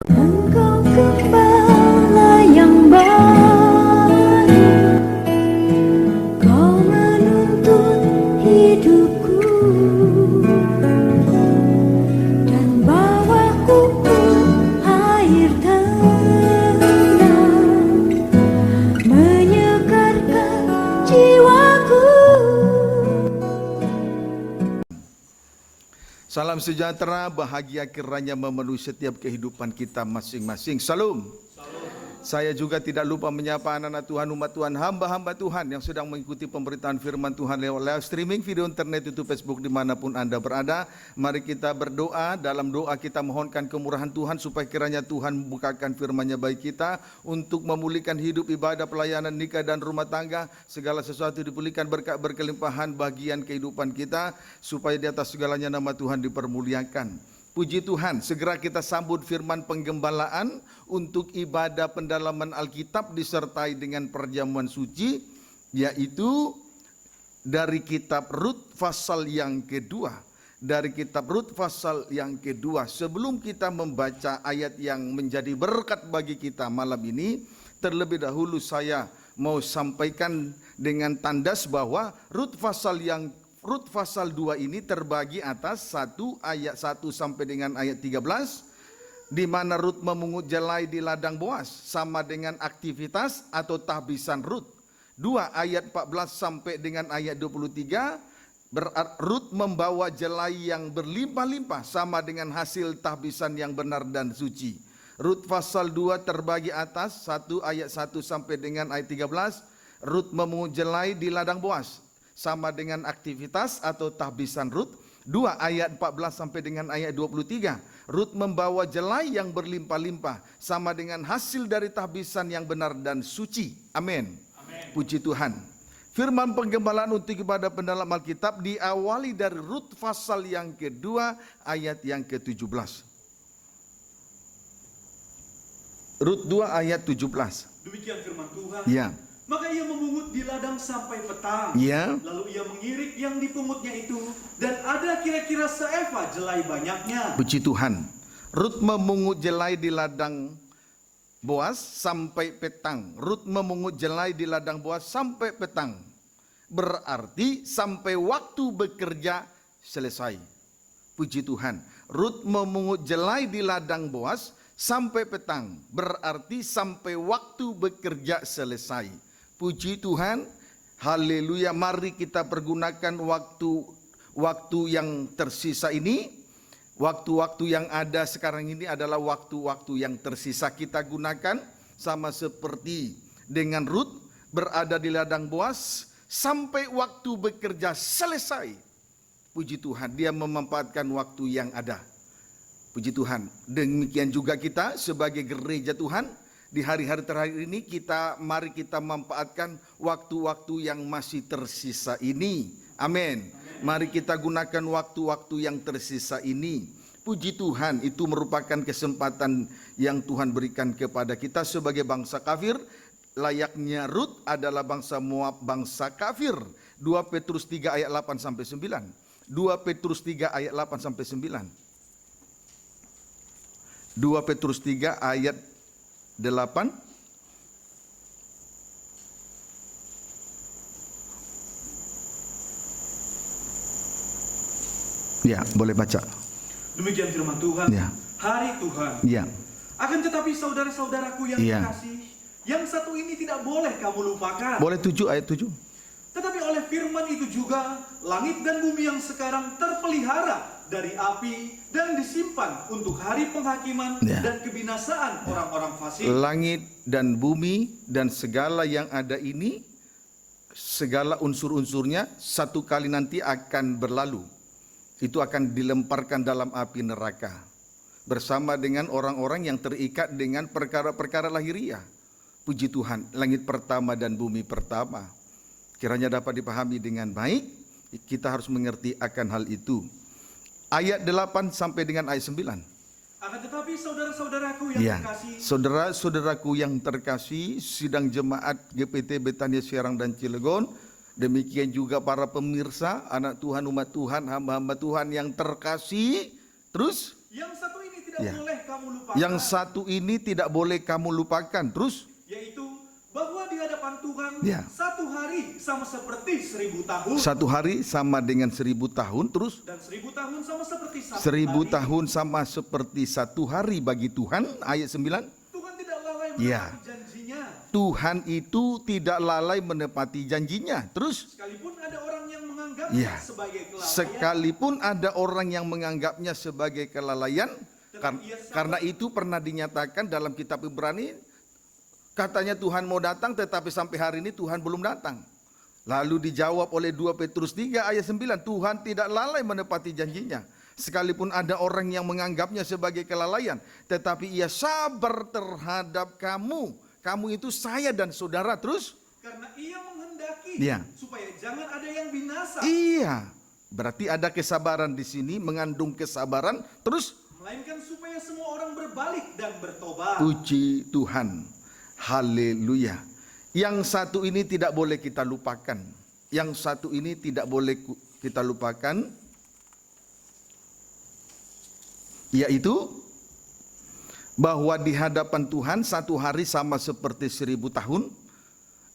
Engkau gembala yang baik, Kau menuntun hidupku dan bawaku ke air tenang, menyegarkan jiwaku. Salam sejahtera, bahagia kiranya memenuhi setiap kehidupan kita masing-masing. Salam. Saya juga tidak lupa menyapa anak-anak Tuhan, umat Tuhan, hamba-hamba Tuhan yang sedang mengikuti pemberitaan firman Tuhan lewat live streaming, video internet, YouTube, Facebook, dimanapun Anda berada. Mari kita berdoa. Dalam doa kita mohonkan kemurahan Tuhan supaya kiranya Tuhan membukakan firman-Nya bagi kita untuk memulihkan hidup, ibadah, pelayanan, nikah dan rumah tangga. Segala sesuatu dipulihkan, berkat berkelimpahan bagian kehidupan kita, supaya di atas segalanya nama Tuhan dipermuliakan. Puji Tuhan, segera kita sambut firman penggembalaan untuk ibadah pendalaman Alkitab disertai dengan perjamuan suci, yaitu dari kitab Rut pasal yang kedua. Dari kitab Rut pasal yang kedua. Sebelum kita membaca ayat yang menjadi berkat bagi kita malam ini, terlebih dahulu saya mau sampaikan dengan tandas bahwa Rut pasal 2 ini terbagi atas ayat 1 sampai dengan ayat 13, di mana Rut memungut jelai di ladang Boas sama dengan aktivitas atau tahbisan Rut. 2 ayat 14 sampai dengan ayat 23, Rut membawa jelai yang berlimpah-limpah sama dengan hasil tahbisan yang benar dan suci. Rut pasal 2 terbagi atas 1 ayat 1 sampai dengan ayat 13, Rut memungut jelai di ladang Boas sama dengan aktivitas atau tahbisan Rut. 2 ayat 14 sampai dengan ayat 23, Rut membawa jelai yang berlimpah-limpah sama dengan hasil dari tahbisan yang benar dan suci. Amin. Puji Tuhan. Firman penggembalaan untuk ibadah pendalam Alkitab diawali dari Rut pasal yang kedua ayat yang ke-17. Rut 2 ayat 17. Demikian firman Tuhan. Ya. Maka ia memungut di ladang sampai petang. Ya. Lalu ia mengirik yang dipungutnya itu, dan ada kira-kira seeva jelai banyaknya. Puji Tuhan. Rut memungut jelai di ladang Boas sampai petang. Rut memungut jelai di ladang Boas sampai petang. Berarti sampai waktu bekerja selesai. Puji Tuhan. Rut memungut jelai di ladang Boas sampai petang. Berarti sampai waktu bekerja selesai. Puji Tuhan, haleluya. Mari kita pergunakan waktu yang tersisa ini. Waktu-waktu yang ada sekarang ini adalah waktu-waktu yang tersisa. Kita gunakan sama seperti dengan Rut berada di ladang Boas sampai waktu bekerja selesai. Puji Tuhan, dia memanfaatkan waktu yang ada. Puji Tuhan. Demikian juga kita sebagai gereja Tuhan. Di hari-hari terakhir ini mari kita manfaatkan waktu-waktu yang masih tersisa ini. Amin. Mari kita gunakan waktu-waktu yang tersisa ini. Puji Tuhan, itu merupakan kesempatan yang Tuhan berikan kepada kita sebagai bangsa kafir. Layaknya Rut adalah bangsa Moab, bangsa kafir. 2 Petrus 3 ayat 8 sampai 9. 2 Petrus 3 ayat 8 sampai 9. 2 Petrus 3 ayat 8. Ya, boleh baca. Demikian firman Tuhan. Ya. Hari Tuhan. Ya. Akan tetapi saudara-saudaraku yang kekasih, yang satu ini tidak boleh kamu lupakan. Boleh 7 ayat 7. Tetapi oleh firman itu juga langit dan bumi yang sekarang terpelihara dari api dan disimpan untuk hari penghakiman dan kebinasaan orang-orang fasik. Langit dan bumi dan segala yang ada ini, segala unsur-unsurnya satu kali nanti akan berlalu. Itu akan dilemparkan dalam api neraka bersama dengan orang-orang yang terikat dengan perkara-perkara lahiriah. Puji Tuhan, langit pertama dan bumi pertama. Kiranya dapat dipahami dengan baik, kita harus mengerti akan hal itu. Ayat 8 sampai dengan ayat 9. Akan tetapi saudara-saudaraku yang terkasih, saudara-saudaraku yang terkasih, sidang jemaat GPT Betania Serang dan Cilegon, demikian juga para pemirsa, anak Tuhan, umat Tuhan, hamba-hamba Tuhan yang terkasih. Terus, yang satu ini tidak tidak Ya. boleh kamu lupakan. Yang satu ini tidak boleh kamu lupakan. Terus, Yaitu bahwa di hadapan Tuhan Ya. satu hari sama seperti 1000 tahun. satu hari sama dengan 1000 tahun. Terus, Dan 1000 tahun sama seperti satu 1000 hari. tahun sama seperti satu hari bagi Tuhan. Ayat 9. Tuhan tidak lalai Ya. menepati janjinya. Tuhan itu tidak lalai menepati janjinya. Terus, Sekalipun ada orang yang menganggapnya Ya. sebagai kelalaian. sekalipun ada orang yang menganggapnya sebagai kelalaian, Tetapi karena itu pernah dinyatakan dalam kitab Ibrani, katanya Tuhan mau datang tetapi sampai hari ini Tuhan belum datang. Lalu dijawab oleh 2 Petrus 3 ayat 9, Tuhan tidak lalai menepati janjinya. Sekalipun ada orang yang menganggapnya sebagai kelalaian, tetapi ia sabar terhadap kamu. Kamu itu saya dan saudara. Terus, Karena ia menghendaki Ya. supaya jangan ada yang binasa, iya, berarti ada kesabaran di sini, mengandung kesabaran. Terus, melainkan supaya semua orang berbalik dan bertobat. puji Tuhan. Haleluya. Yang satu ini tidak boleh kita lupakan. Yang satu ini tidak boleh kita lupakan, yaitu bahwa di hadapan Tuhan satu hari sama seperti 1000 tahun,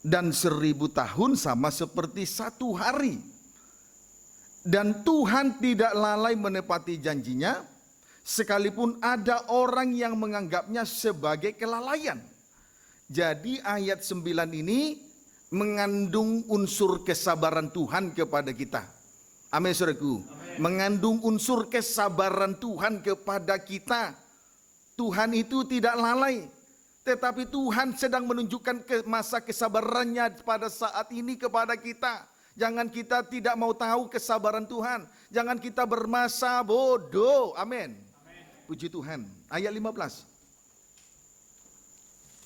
dan 1000 tahun sama seperti satu hari. Dan Tuhan tidak lalai menepati janjinya, sekalipun ada orang yang menganggapnya sebagai kelalaian. Jadi ayat 9 ini mengandung unsur kesabaran Tuhan kepada kita. Amin, saudaraku. Mengandung unsur kesabaran Tuhan kepada kita. Tuhan itu tidak lalai, tetapi Tuhan sedang menunjukkan masa kesabarannya pada saat ini kepada kita. Jangan kita tidak mau tahu kesabaran Tuhan. Jangan kita bermasa bodoh. Amin. Puji Tuhan. Ayat 15.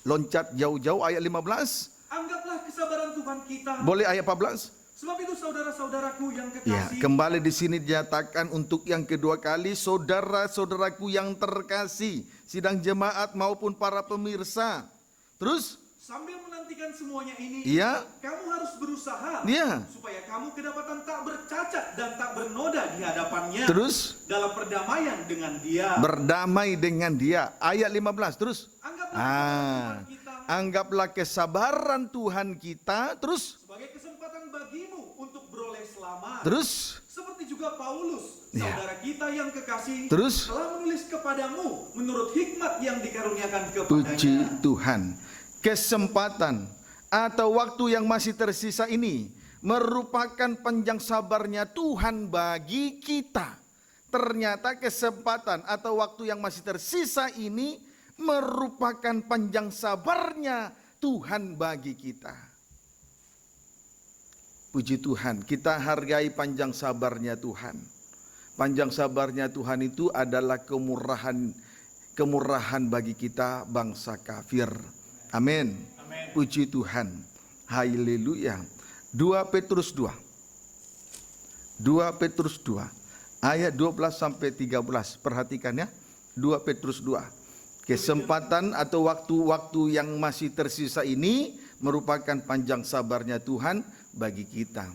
Loncat jauh-jauh ayat 15. Anggaplah kesabaran Tuhan kita. Boleh ayat 14? Sebab itu saudara-saudaraku yang Ya, kekasih, kembali di sini dinyatakan untuk yang kedua kali, saudara-saudaraku yang terkasih, sidang jemaat maupun para pemirsa. Terus, sambil menantikan semuanya ini, Iya. kamu harus berusaha Iya. supaya kamu kedapatan tak bercacat dan tak bernoda di hadapannya Terus, dalam perdamaian dengan Dia. berdamai dengan Dia. Ayat 15. Terus, Anggaplah kesabaran Tuhan kita anggaplah kesabaran Tuhan kita. Terus, sebagai kesempatan bagimu untuk beroleh selamat. terus, Seperti juga Paulus, Ya. saudara kita yang kekasih, Terus? telah menulis kepadamu menurut hikmat yang dikaruniakan puji kepadanya. Tuhan. Kesempatan atau waktu yang masih tersisa ini merupakan panjang sabarnya Tuhan bagi kita. Ternyata kesempatan atau waktu yang masih tersisa ini merupakan panjang sabarnya Tuhan bagi kita. Puji Tuhan, kita hargai panjang sabarnya Tuhan. Panjang sabarnya Tuhan itu adalah kemurahan bagi kita bangsa kafir. Amin. Puji Tuhan. Haleluya. 2 Petrus 2. 2 Petrus 2 ayat 12 sampai 13. Perhatikan ya. 2 Petrus 2. Kesempatan atau waktu-waktu yang masih tersisa ini merupakan panjang sabarnya Tuhan bagi kita.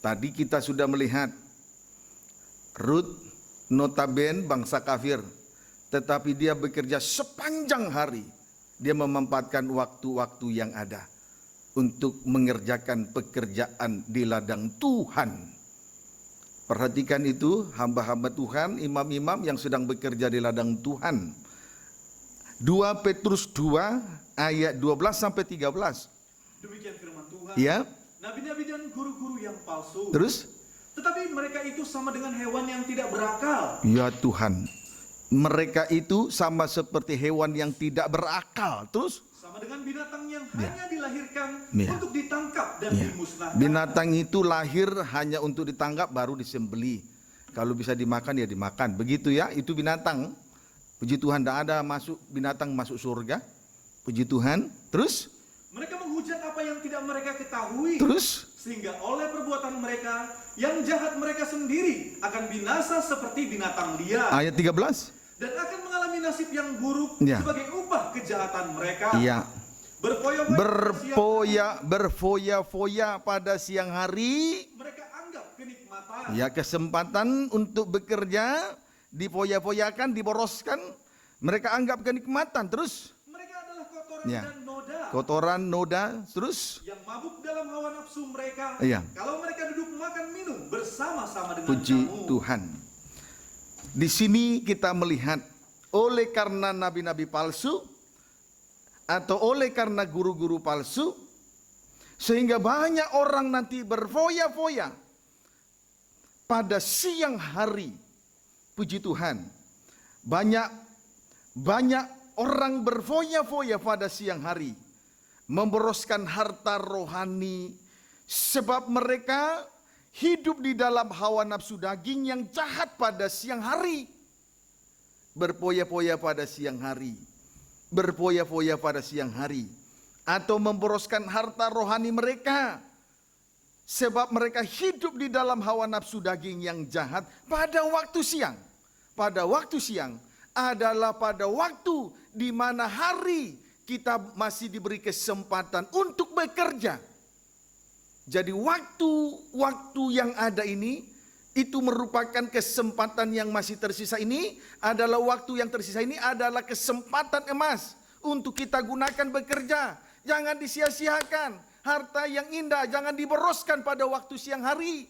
Tadi kita sudah melihat Rut notaben bangsa kafir, tetapi dia bekerja sepanjang hari. Dia memanfaatkan waktu-waktu yang ada untuk mengerjakan pekerjaan di ladang Tuhan. Perhatikan itu, hamba-hamba Tuhan, imam-imam yang sedang bekerja di ladang Tuhan. 2 Petrus 2 ayat 12 sampai 13. Demikian firman Tuhan. Ya. Nabi-nabi dan guru-guru yang palsu. Terus? Tetapi mereka itu sama dengan hewan yang tidak berakal. Ya Tuhan. Mereka itu sama seperti hewan yang tidak berakal. Terus? Sama dengan binatang yang hanya dilahirkan Ya. untuk ditangkap dan Ya. dimusnahkan. Binatang itu lahir hanya untuk ditangkap baru disembelih. Kalau bisa dimakan ya dimakan. Begitu ya, itu binatang. Puji Tuhan, tidak ada binatang masuk surga. Puji Tuhan. Terus? Mereka menghujat apa yang tidak mereka ketahui. Terus? Sehingga oleh perbuatan mereka yang jahat mereka sendiri akan binasa seperti binatang liar. Ayat 13. Dan akan mengalami nasib yang buruk Ya. sebagai upah kejahatan mereka. Iya. Berfoya-foya pada siang hari. Mereka anggap kenikmatan. Ya, kesempatan untuk bekerja difoya-foyakan, diboroskan. Mereka anggap kenikmatan. Terus Mereka adalah kotoran Ya. dan noda kotoran, noda, terus yang mabuk dalam hawa nafsu mereka. Iya. Kalau mereka duduk makan minum bersama-sama dengan puji kamu. Tuhan. Di sini kita melihat oleh karena nabi-nabi palsu atau oleh karena guru-guru palsu, sehingga banyak orang nanti berfoya-foya pada siang hari. Puji Tuhan. Banyak orang berfoya-foya pada siang hari, memboroskan harta rohani, sebab mereka hidup di dalam hawa nafsu daging yang jahat pada siang hari. Berfoya-foya pada siang hari, berfoya-foya pada siang hari, atau memboroskan harta rohani mereka, sebab mereka hidup di dalam hawa nafsu daging yang jahat pada waktu siang. Pada waktu siang adalah pada waktu di mana hari kita masih diberi kesempatan untuk bekerja. Jadi waktu yang ada ini, itu merupakan kesempatan yang masih tersisa ini, adalah waktu yang tersisa ini adalah kesempatan emas untuk kita gunakan bekerja. Jangan disia-siakan. Harta yang indah jangan diboroskan pada waktu siang hari.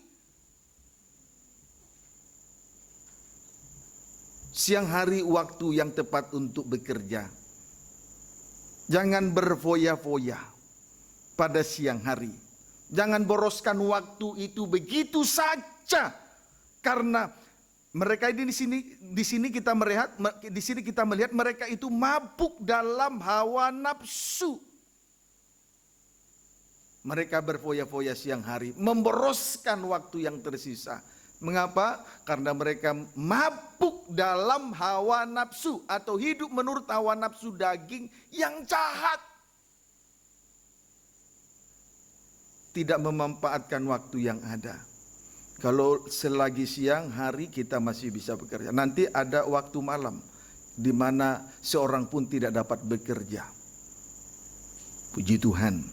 Siang hari waktu yang tepat untuk bekerja. Jangan berfoya-foya pada siang hari. Jangan boroskan waktu itu begitu saja. Karena mereka ini di sini kita melihat mereka itu mabuk dalam hawa nafsu. Mereka berfoya-foya siang hari, memboroskan waktu yang tersisa. Mengapa? Karena mereka mabuk dalam hawa nafsu atau hidup menurut hawa nafsu daging yang jahat. Tidak memanfaatkan waktu yang ada. Kalau selagi siang hari kita masih bisa bekerja. Nanti ada waktu malam di mana seorang pun tidak dapat bekerja. Puji Tuhan.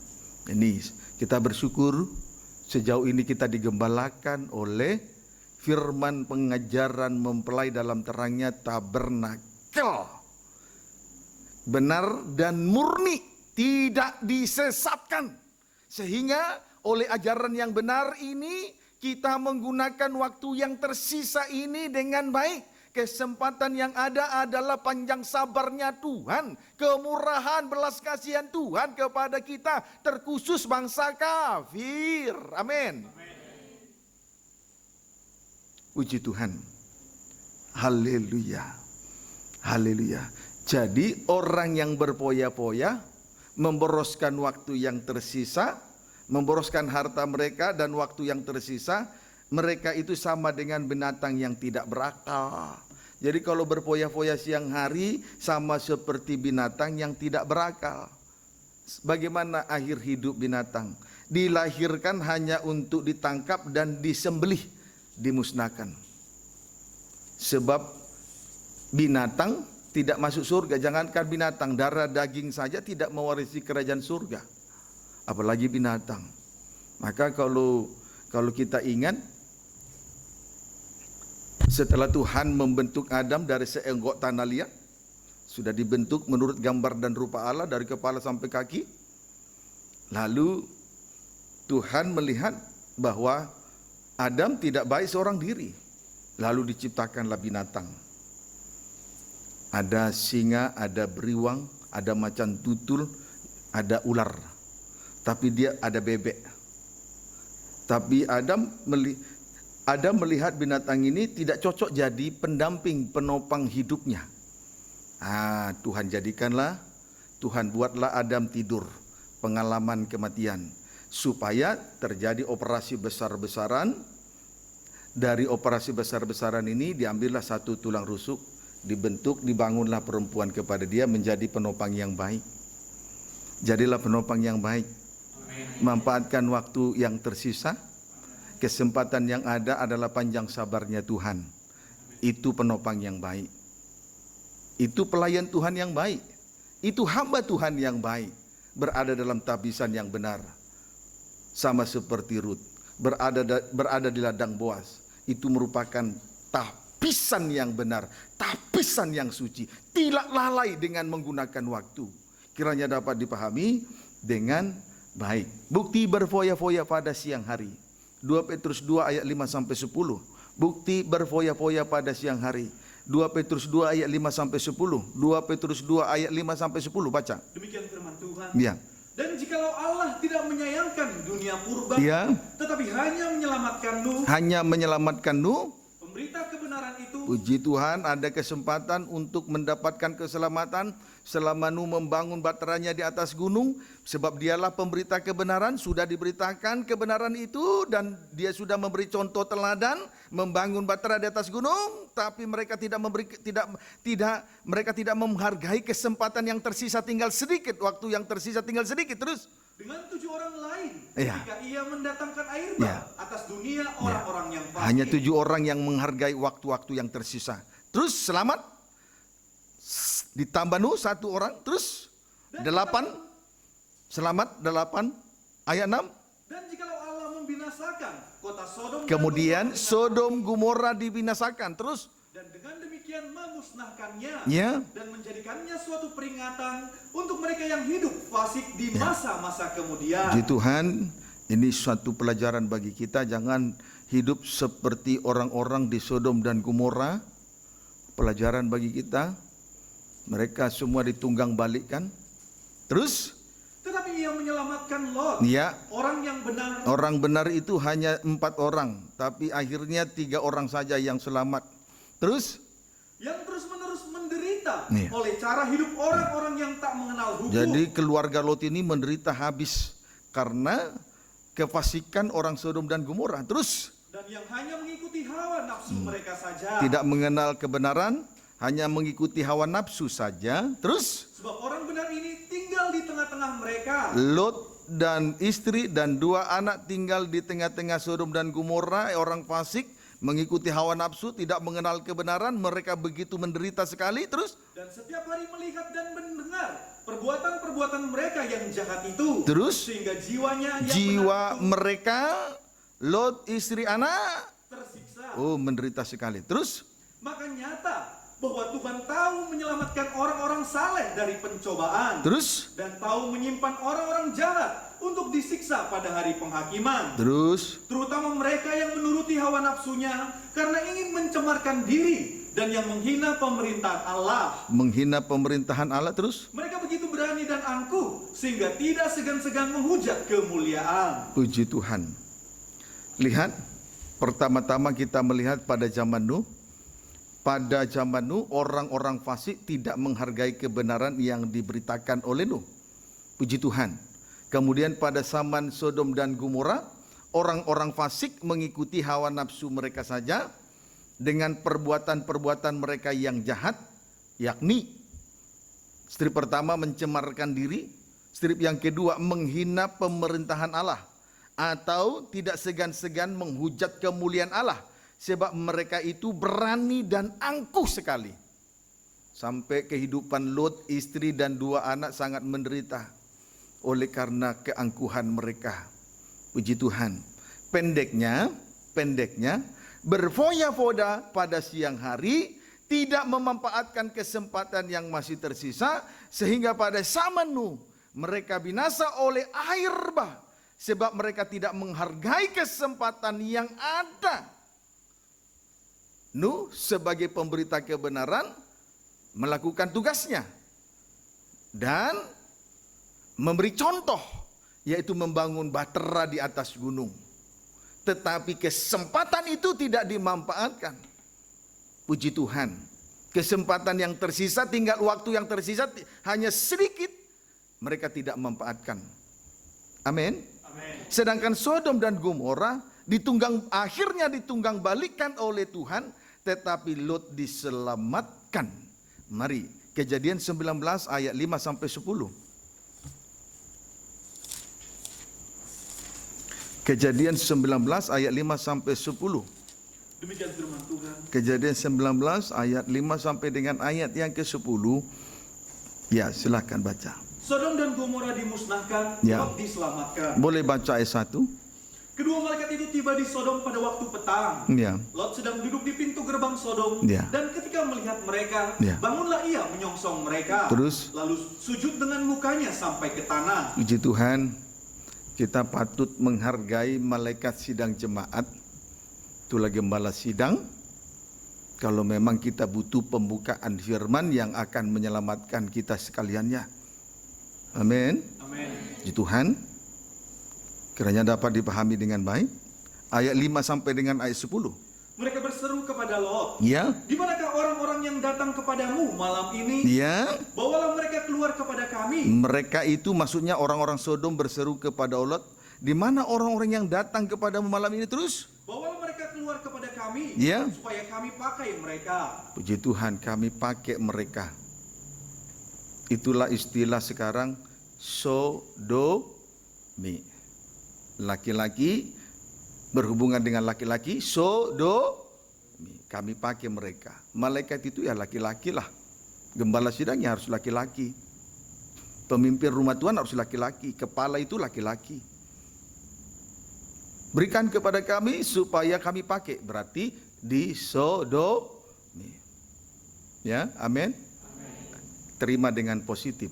Ini kita bersyukur sejauh ini kita digembalakan oleh firman pengajaran mempelai dalam terangnya tabernakel. Benar dan murni, tidak disesatkan. Sehingga oleh ajaran yang benar ini kita menggunakan waktu yang tersisa ini dengan baik. Kesempatan yang ada adalah panjang sabarnya Tuhan, kemurahan belas kasihan Tuhan kepada kita, terkhusus bangsa kafir. Amin. Puji Tuhan. Haleluya. Haleluya. Jadi orang yang berfoya-foya, memboroskan waktu yang tersisa, memboroskan harta mereka dan waktu yang tersisa, mereka itu sama dengan binatang yang tidak berakal. Jadi kalau berfoya-foya siang hari sama seperti binatang yang tidak berakal. Bagaimana akhir hidup binatang? Dilahirkan hanya untuk ditangkap dan disembelih, dimusnahkan. Sebab binatang tidak masuk surga. Jangankan binatang, darah daging saja tidak mewarisi kerajaan surga, apalagi binatang. Maka kalau kita ingat, setelah Tuhan membentuk Adam dari seenggok tanah liat, sudah dibentuk menurut gambar dan rupa Allah dari kepala sampai kaki. Lalu Tuhan melihat bahwa Adam tidak baik seorang diri. Lalu diciptakanlah binatang. Ada singa, ada beriwang, ada macan tutul, ada ular. Tapi dia ada bebek. Tapi Adam melihat binatang ini tidak cocok jadi pendamping, penopang hidupnya. Tuhan jadikanlah, Tuhan buatlah Adam tidur, pengalaman kematian, supaya terjadi operasi besar-besaran. Dari operasi besar-besaran ini diambillah satu tulang rusuk, dibentuk, dibangunlah perempuan kepada dia menjadi penopang yang baik. Jadilah penopang yang baik. Manfaatkan waktu yang tersisa. Kesempatan yang ada adalah panjang sabarnya Tuhan. Itu penopang yang baik. Itu pelayan Tuhan yang baik. Itu hamba Tuhan yang baik. Berada dalam tabisan yang benar. Sama seperti Rut. Berada di ladang Boas. Itu merupakan tabisan yang benar. tapisan yang suci. Tidak lalai dengan menggunakan waktu. Kiranya dapat dipahami dengan baik. Bukti berfoya-foya pada siang hari. 2 Petrus 2 ayat 5 sampai 10. Bukti berfoya-foya pada siang hari. 2 Petrus 2 ayat 5 sampai 10. 2 Petrus 2 ayat 5 sampai 10 baca. Demikian firman Tuhan. Ya. Dan jikalau Allah tidak menyayangkan dunia purba, Ya. tetapi hanya menyelamatkan Nuh, Hanya menyelamatkan Nuh. pemberita kebenaran itu, Puji Tuhan, ada kesempatan untuk mendapatkan keselamatan selama Nuh membangun baterainya di atas gunung, sebab dialah pemberita kebenaran, sudah diberitakan kebenaran itu dan dia sudah memberi contoh teladan membangun batera di atas gunung, tapi mereka mereka tidak menghargai kesempatan yang tersisa tinggal sedikit, waktu yang tersisa tinggal sedikit. Terus dengan 7 orang lain, Ya. ketika ia mendatangkan air Ya. bah atas dunia orang-orang yang fasik. hanya 7 orang yang menghargai waktu-waktu yang tersisa. Terus selamat, ditambah Nuh 1 orang, terus 8, selamat 8, ayat 6. Dan jikalau Allah membinasakan kota Sodom, Kemudian dan Sodom Gomora dibinasakan. Terus dan dengan demikian memusnahkannya, Ya. dan menjadikannya suatu peringatan untuk mereka yang hidup fasik di masa-masa kemudian. Puji Tuhan, ini suatu pelajaran bagi kita. Jangan hidup seperti orang-orang di Sodom dan Gomora. Pelajaran bagi kita. Mereka semua ditunggang balikkan. Terus Tetapi ia menyelamatkan Lot, ya, orang yang benar. orang benar itu hanya 4 orang, tapi akhirnya 3 orang saja yang selamat. Terus Yang terus-menerus menderita Iya. oleh cara hidup orang-orang yang tak mengenal hukum. jadi keluarga Lot ini menderita habis karena kefasikan orang Sodom dan Gomora. Terus Dan yang hanya mengikuti hawa nafsu mereka saja. tidak mengenal kebenaran, hanya mengikuti hawa nafsu saja. Terus Sebab orang benar ini tinggal di tengah-tengah mereka. Lot dan istri dan 2 anak tinggal di tengah-tengah Sodom dan Gomora, orang fasik, mengikuti hawa nafsu, tidak mengenal kebenaran, mereka begitu menderita sekali. Terus Dan setiap hari melihat dan mendengar perbuatan-perbuatan mereka yang jahat itu. Terus? Sehingga jiwanya yang jiwa benar itu mereka, Lot, istri, anak, tersiksa. menderita sekali. Terus Maka nyata bahwa Tuhan tahu menyelamatkan orang-orang saleh dari pencobaan. Terus Dan tahu menyimpan orang-orang jahat untuk disiksa pada hari penghakiman. Terus Terutama mereka yang menuruti hawa nafsunya karena ingin mencemarkan diri dan yang menghina pemerintahan Allah. menghina pemerintahan Allah. Terus Mereka begitu berani dan angkuh sehingga tidak segan-segan menghujat kemuliaan. puji Tuhan. Lihat, pertama-tama kita melihat pada zaman Nuh. Pada zaman Nuh, orang-orang fasik tidak menghargai kebenaran yang diberitakan oleh Nuh. Puji Tuhan. Kemudian pada zaman Sodom dan Gomora, orang-orang fasik mengikuti hawa nafsu mereka saja dengan perbuatan-perbuatan mereka yang jahat, yakni strip pertama mencemarkan diri, strip yang kedua menghina pemerintahan Allah, atau tidak segan-segan menghujat kemuliaan Allah. Sebab mereka itu berani dan angkuh sekali. Sampai kehidupan Lot, istri dan 2 anak sangat menderita oleh karena keangkuhan mereka. Puji Tuhan. Pendeknya, berfoya-foya pada siang hari, tidak memanfaatkan kesempatan yang masih tersisa, sehingga pada zaman Nuh mereka binasa oleh air bah, sebab mereka tidak menghargai kesempatan yang ada. Nuh sebagai pemberita kebenaran melakukan tugasnya dan memberi contoh, yaitu membangun bahtera di atas gunung. Tetapi kesempatan itu tidak dimanfaatkan. Puji Tuhan. Kesempatan yang tersisa, tinggal waktu yang tersisa hanya sedikit, mereka tidak memanfaatkan. Amin. Sedangkan Sodom dan Gomora akhirnya ditunggang balikan oleh Tuhan, tetapi Lot diselamatkan. Mari, Kejadian 19 ayat 5 sampai 10. Kejadian 19 ayat 5 sampai 10. Demikian firman Tuhan. Kejadian 19 ayat 5 sampai dengan ayat yang ke-10. Ya, silakan baca. Sodom dan Gomora dimusnahkan, Ya. Lot diselamatkan. Boleh baca ayat 1? Kedua malaikat itu tiba di Sodom pada waktu petang. Ya. Lot sedang duduk di pintu gerbang Sodom, Ya. dan ketika melihat mereka, Ya. bangunlah ia menyongsong mereka. Terus? Lalu sujud dengan mukanya sampai ke tanah. Puji Tuhan, kita patut menghargai malaikat sidang jemaat. Itulah gembala sidang. Kalau memang kita butuh pembukaan firman yang akan menyelamatkan kita sekaliannya. Amin. Amin. Puji Tuhan, kiranya dapat dipahami dengan baik. Ayat 5 sampai dengan ayat 10. Mereka berseru kepada Lot, Ya, "Di manakah orang-orang yang datang kepadamu malam ini? ya. Bawalah mereka keluar kepada kami." Mereka itu maksudnya orang-orang Sodom berseru kepada Lot, di mana orang-orang yang datang kepadamu malam ini? Terus? Bawalah mereka keluar kepada kami, Ya. supaya kami pakai mereka. Puji Tuhan, kami pakai mereka. Itulah istilah sekarang sodomi. Laki-laki berhubungan dengan laki-laki, sodomi. Kami pakai mereka. Malaikat itu ya laki-laki lah. Gembala sidangnya harus laki-laki. Pemimpin rumah Tuhan harus laki-laki. Kepala itu laki-laki. Berikan kepada kami supaya kami pakai. Berarti disodomi. Ya, amin. Terima dengan positif.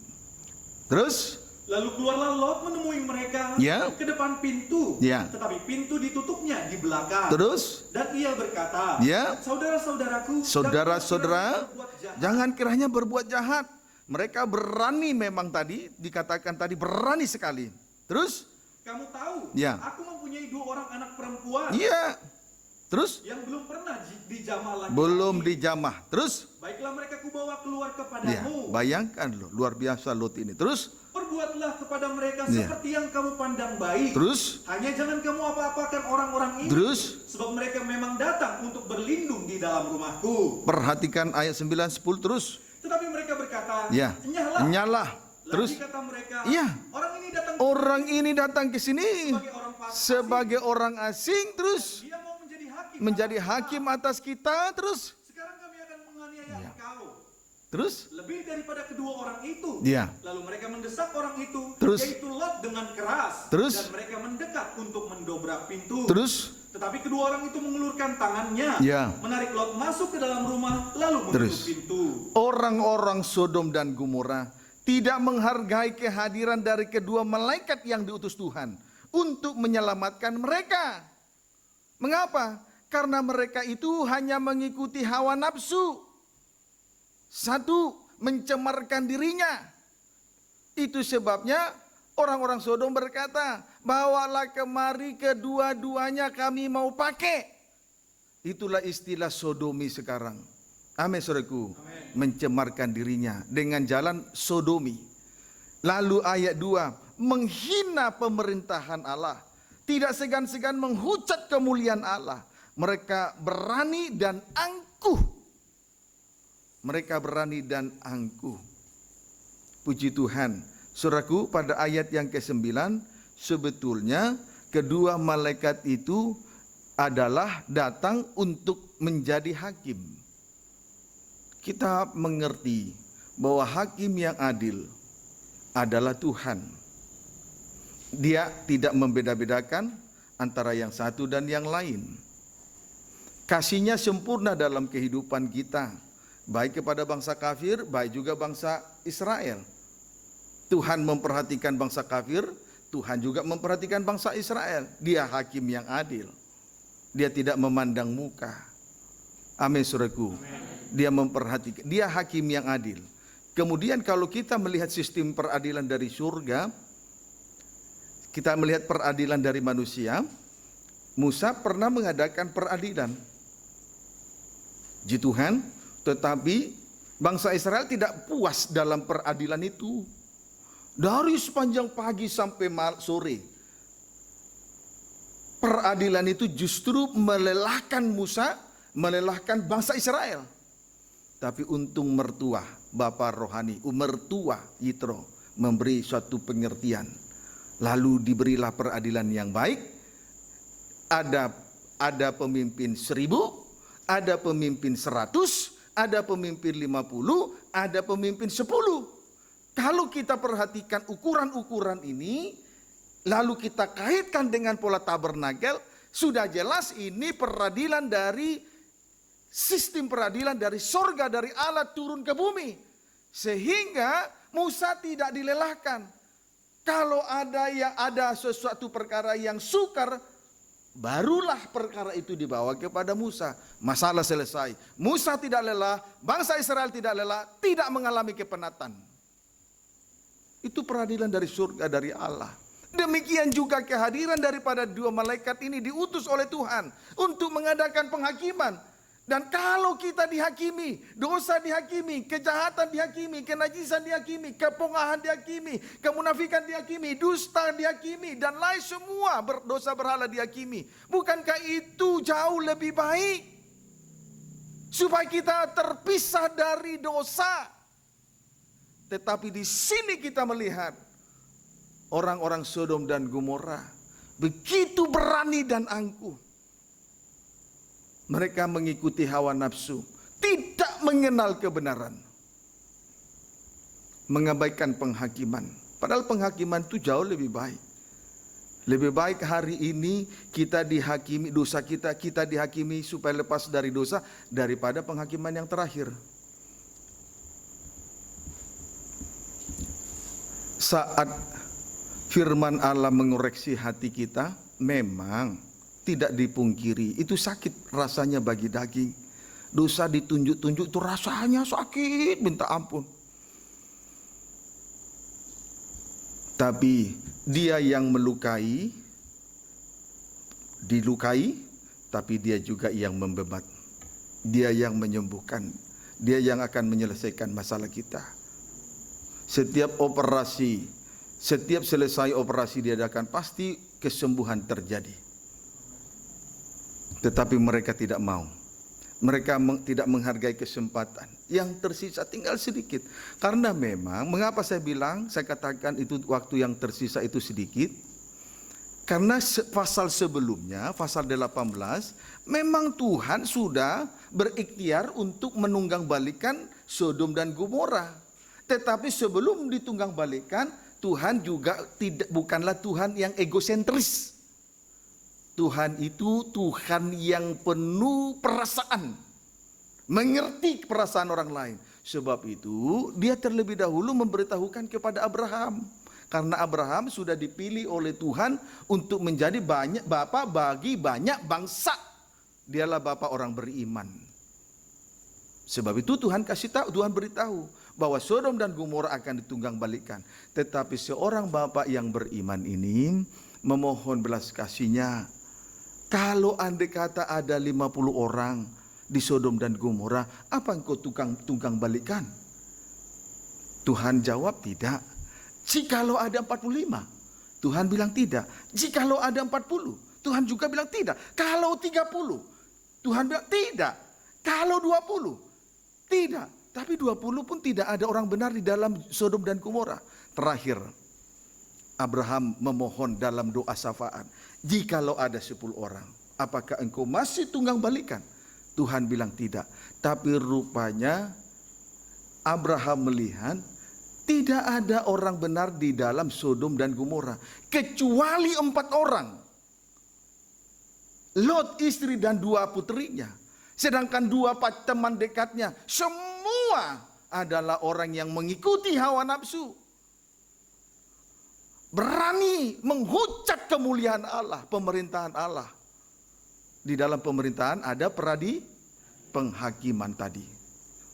Terus? Lalu keluarlah Lot menemui mereka Ya. ke depan pintu, Ya. tetapi pintu ditutupnya di belakang. Terus? Dan ia berkata, Ya. "Saudara-saudaraku, Saudara-saudara, jangan kiranya berbuat jahat." jangan kiranya berbuat jahat. Mereka berani memang tadi, dikatakan tadi berani sekali. Terus? Kamu tahu, Ya. aku mempunyai 2 orang anak perempuan Iya. Terus? yang belum pernah dijamah lagi. Belum dijamah. Terus? Baiklah mereka kubawa keluar Ya, kepadamu. bayangkan loh, luar biasa Lot ini. Terus? Perbuatlah kepada mereka Ya. seperti yang kamu pandang baik. Terus? Hanya jangan kamu apa-apakan orang-orang ini. Terus? Sebab mereka memang datang untuk berlindung di dalam rumahku. Perhatikan ayat 9, 10 terus. Tetapi mereka berkata, Ya. "Enyahlah." Nyala. Lagi Terus? kata mereka, Iya. "Orang ini datang Orang ini datang ke sini sebagai orang fasik. sebagai orang asing. Terus? Dia mau menjadi hakim. Menjadi atas hakim kita. atas kita. Terus? Sekarang kami akan menganiaya Ya. engkau. Terus? Lebih daripada kedua orang itu. Ya. Lalu mereka mendesak orang itu, Terus? yaitu Lot dengan keras. Terus? Dan mereka mendekat untuk mendobrak pintu. Terus? Tetapi kedua orang itu mengulurkan tangannya, Ya. menarik Lot masuk ke dalam rumah, lalu menutup Terus? pintu. Orang-orang Sodom dan Gomora tidak menghargai kehadiran dari kedua malaikat yang diutus Tuhan untuk menyelamatkan mereka. Mengapa? Karena mereka itu hanya mengikuti hawa nafsu. Satu, mencemarkan dirinya. Itu sebabnya orang-orang Sodom berkata, "Bawalah kemari kedua-duanya kami mau pakai." Itulah istilah sodomi sekarang. Amin, saudaraku. Mencemarkan dirinya dengan jalan sodomi. Lalu ayat 2, menghina pemerintahan Allah. Tidak segan-segan menghujat kemuliaan Allah. Mereka berani dan angkuh. Mereka berani dan angkuh. Puji Tuhan. Saudaraku, pada ayat yang ke-9, sebetulnya kedua malaikat itu adalah datang untuk menjadi hakim. Kita mengerti bahwa hakim yang adil adalah Tuhan. Dia tidak membeda-bedakan antara yang satu dan yang lain. Kasih-Nya sempurna dalam kehidupan kita, baik kepada bangsa kafir, baik juga bangsa Israel. Tuhan memperhatikan bangsa kafir, Tuhan juga memperhatikan bangsa Israel. Dia hakim yang adil. Dia tidak memandang muka. Amin, saudaraku. Dia memperhatikan, dia hakim yang adil. Kemudian kalau kita melihat sistem peradilan dari surga, kita melihat peradilan dari manusia, Musa pernah mengadakan peradilan. Puji Tuhan, tetapi bangsa Israel tidak puas dalam peradilan itu. Dari sepanjang pagi sampai sore, peradilan itu justru melelahkan Musa, melelahkan bangsa Israel. Tapi untung mertua, bapa rohani, mertua Yitro memberi suatu pengertian. Lalu diberilah peradilan yang baik. Ada pemimpin 1000, ada pemimpin 100, ada pemimpin 50, ada pemimpin 10. Kalau kita perhatikan ukuran-ukuran ini, lalu kita kaitkan dengan pola tabernakel, sudah jelas ini peradilan dari sistem peradilan dari sorga, dari Allah turun ke bumi. Sehingga Musa tidak dilelahkan. Kalau ada sesuatu perkara yang sukar, barulah perkara itu dibawa kepada Musa. Masalah selesai. Musa tidak lelah, bangsa Israel tidak lelah, tidak mengalami kepenatan. Itu peradilan dari surga, dari Allah. Demikian juga kehadiran daripada dua malaikat ini diutus oleh Tuhan untuk mengadakan penghakiman. Dan kalau kita dihakimi, dosa dihakimi, kejahatan dihakimi, kenajisan dihakimi, kepongahan dihakimi, kemunafikan dihakimi, dusta dihakimi, dan lain semua dosa berhala dihakimi. Bukankah itu jauh lebih baik? Supaya kita terpisah dari dosa. Tetapi di sini kita melihat orang-orang Sodom dan Gomora begitu berani dan angkuh. Mereka mengikuti hawa nafsu, tidak mengenal kebenaran, mengabaikan penghakiman. Padahal penghakiman itu jauh lebih baik. Lebih baik hari ini kita dihakimi, dosa kita dihakimi supaya lepas dari dosa, daripada penghakiman yang terakhir. Saat firman Allah mengoreksi hati kita, memang tidak dipungkiri, itu sakit rasanya bagi daging. Dosa ditunjuk-tunjuk itu rasanya sakit minta ampun. Tapi dia yang melukai, dilukai, tapi dia juga yang membebat. Dia yang menyembuhkan, dia yang akan menyelesaikan masalah kita. Setiap selesai operasi diadakan, pasti kesembuhan terjadi. Tetapi mereka tidak mau. Mereka tidak menghargai kesempatan. Yang tersisa tinggal sedikit. Karena memang, mengapa saya katakan itu waktu yang tersisa itu sedikit? Karena pasal sebelumnya, pasal 18, memang Tuhan sudah berikhtiar untuk menunggangbalikan Sodom dan Gomora. Tetapi sebelum ditunggangbalikan, Tuhan juga bukanlah Tuhan yang egosentris. Tuhan itu Tuhan yang penuh perasaan, mengerti perasaan orang lain. Sebab itu dia terlebih dahulu memberitahukan kepada Abraham. Karena Abraham sudah dipilih oleh Tuhan untuk menjadi bapa bagi banyak bangsa. Dialah bapa orang beriman. Sebab itu Tuhan Tuhan beritahu bahwa Sodom dan Gomora akan ditunggangbalikan. Tetapi seorang bapa yang beriman ini memohon belas kasihnya. Kalau andai kata ada 50 orang di Sodom dan Gomora, apa engkau tunggang balikan? Tuhan jawab tidak. Jikalau ada 45, Tuhan bilang tidak. Jikalau ada 40, Tuhan juga bilang tidak. Kalau 30, Tuhan bilang tidak. Kalau 20, tidak. Tapi 20 pun tidak ada orang benar di dalam Sodom dan Gomora. Terakhir, Abraham memohon dalam doa syafaat. Jikalau ada 10 orang, apakah engkau masih tunggang balikan? Tuhan bilang tidak. Tapi rupanya Abraham melihat tidak ada orang benar di dalam Sodom dan Gomora. Kecuali 4 orang. Lot istri dan 2 putrinya. Sedangkan 2 teman dekatnya. Semua adalah orang yang mengikuti hawa nafsu. Berani menghujat kemuliaan Allah, pemerintahan Allah. Di dalam pemerintahan ada penghakiman tadi.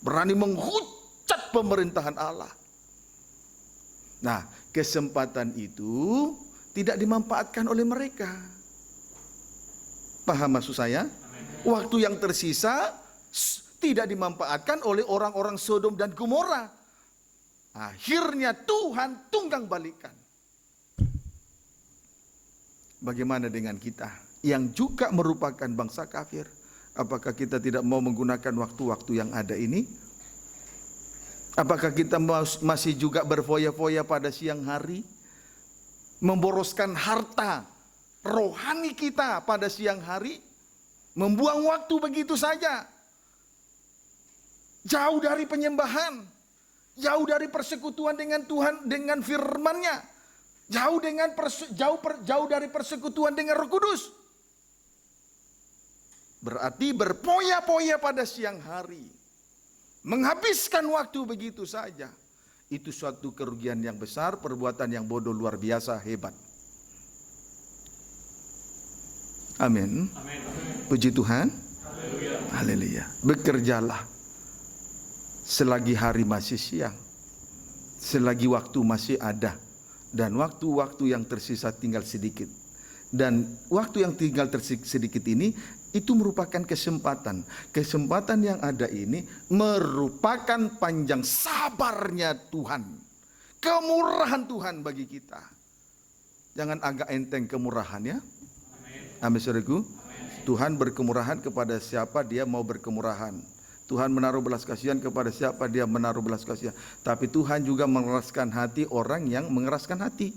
Berani menghujat pemerintahan Allah. Nah, kesempatan itu tidak dimanfaatkan oleh mereka. Paham maksud saya? Waktu yang tersisa tidak dimanfaatkan oleh orang-orang Sodom dan Gomora. Akhirnya Tuhan tunggang balikan. Bagaimana dengan kita yang juga merupakan bangsa kafir? Apakah kita tidak mau menggunakan waktu-waktu yang ada ini? Apakah kita masih juga berfoya-foya pada siang hari? Memboroskan harta rohani kita pada siang hari? Membuang waktu begitu saja? Jauh dari penyembahan, jauh dari persekutuan dengan Tuhan, dengan firman-Nya. Jauh dari persekutuan dengan Roh Kudus. Berarti berpoya-poya pada siang hari. Menghabiskan waktu begitu saja. Itu suatu kerugian yang besar, perbuatan yang bodoh luar biasa, hebat. Amin. Puji Tuhan. Haleluya. Bekerjalah selagi hari masih siang, selagi waktu masih ada, dan waktu-waktu yang tersisa tinggal sedikit. Dan waktu yang tinggal sedikit ini, itu merupakan kesempatan. Kesempatan yang ada ini merupakan panjang sabarnya Tuhan. Kemurahan Tuhan bagi kita. Jangan agak enteng kemurahan ya. Amin saudaraku. Tuhan berkemurahan kepada siapa dia mau berkemurahan. Tuhan menaruh belas kasihan kepada siapa dia menaruh belas kasihan. Tapi Tuhan juga mengeraskan hati orang yang mengeraskan hati.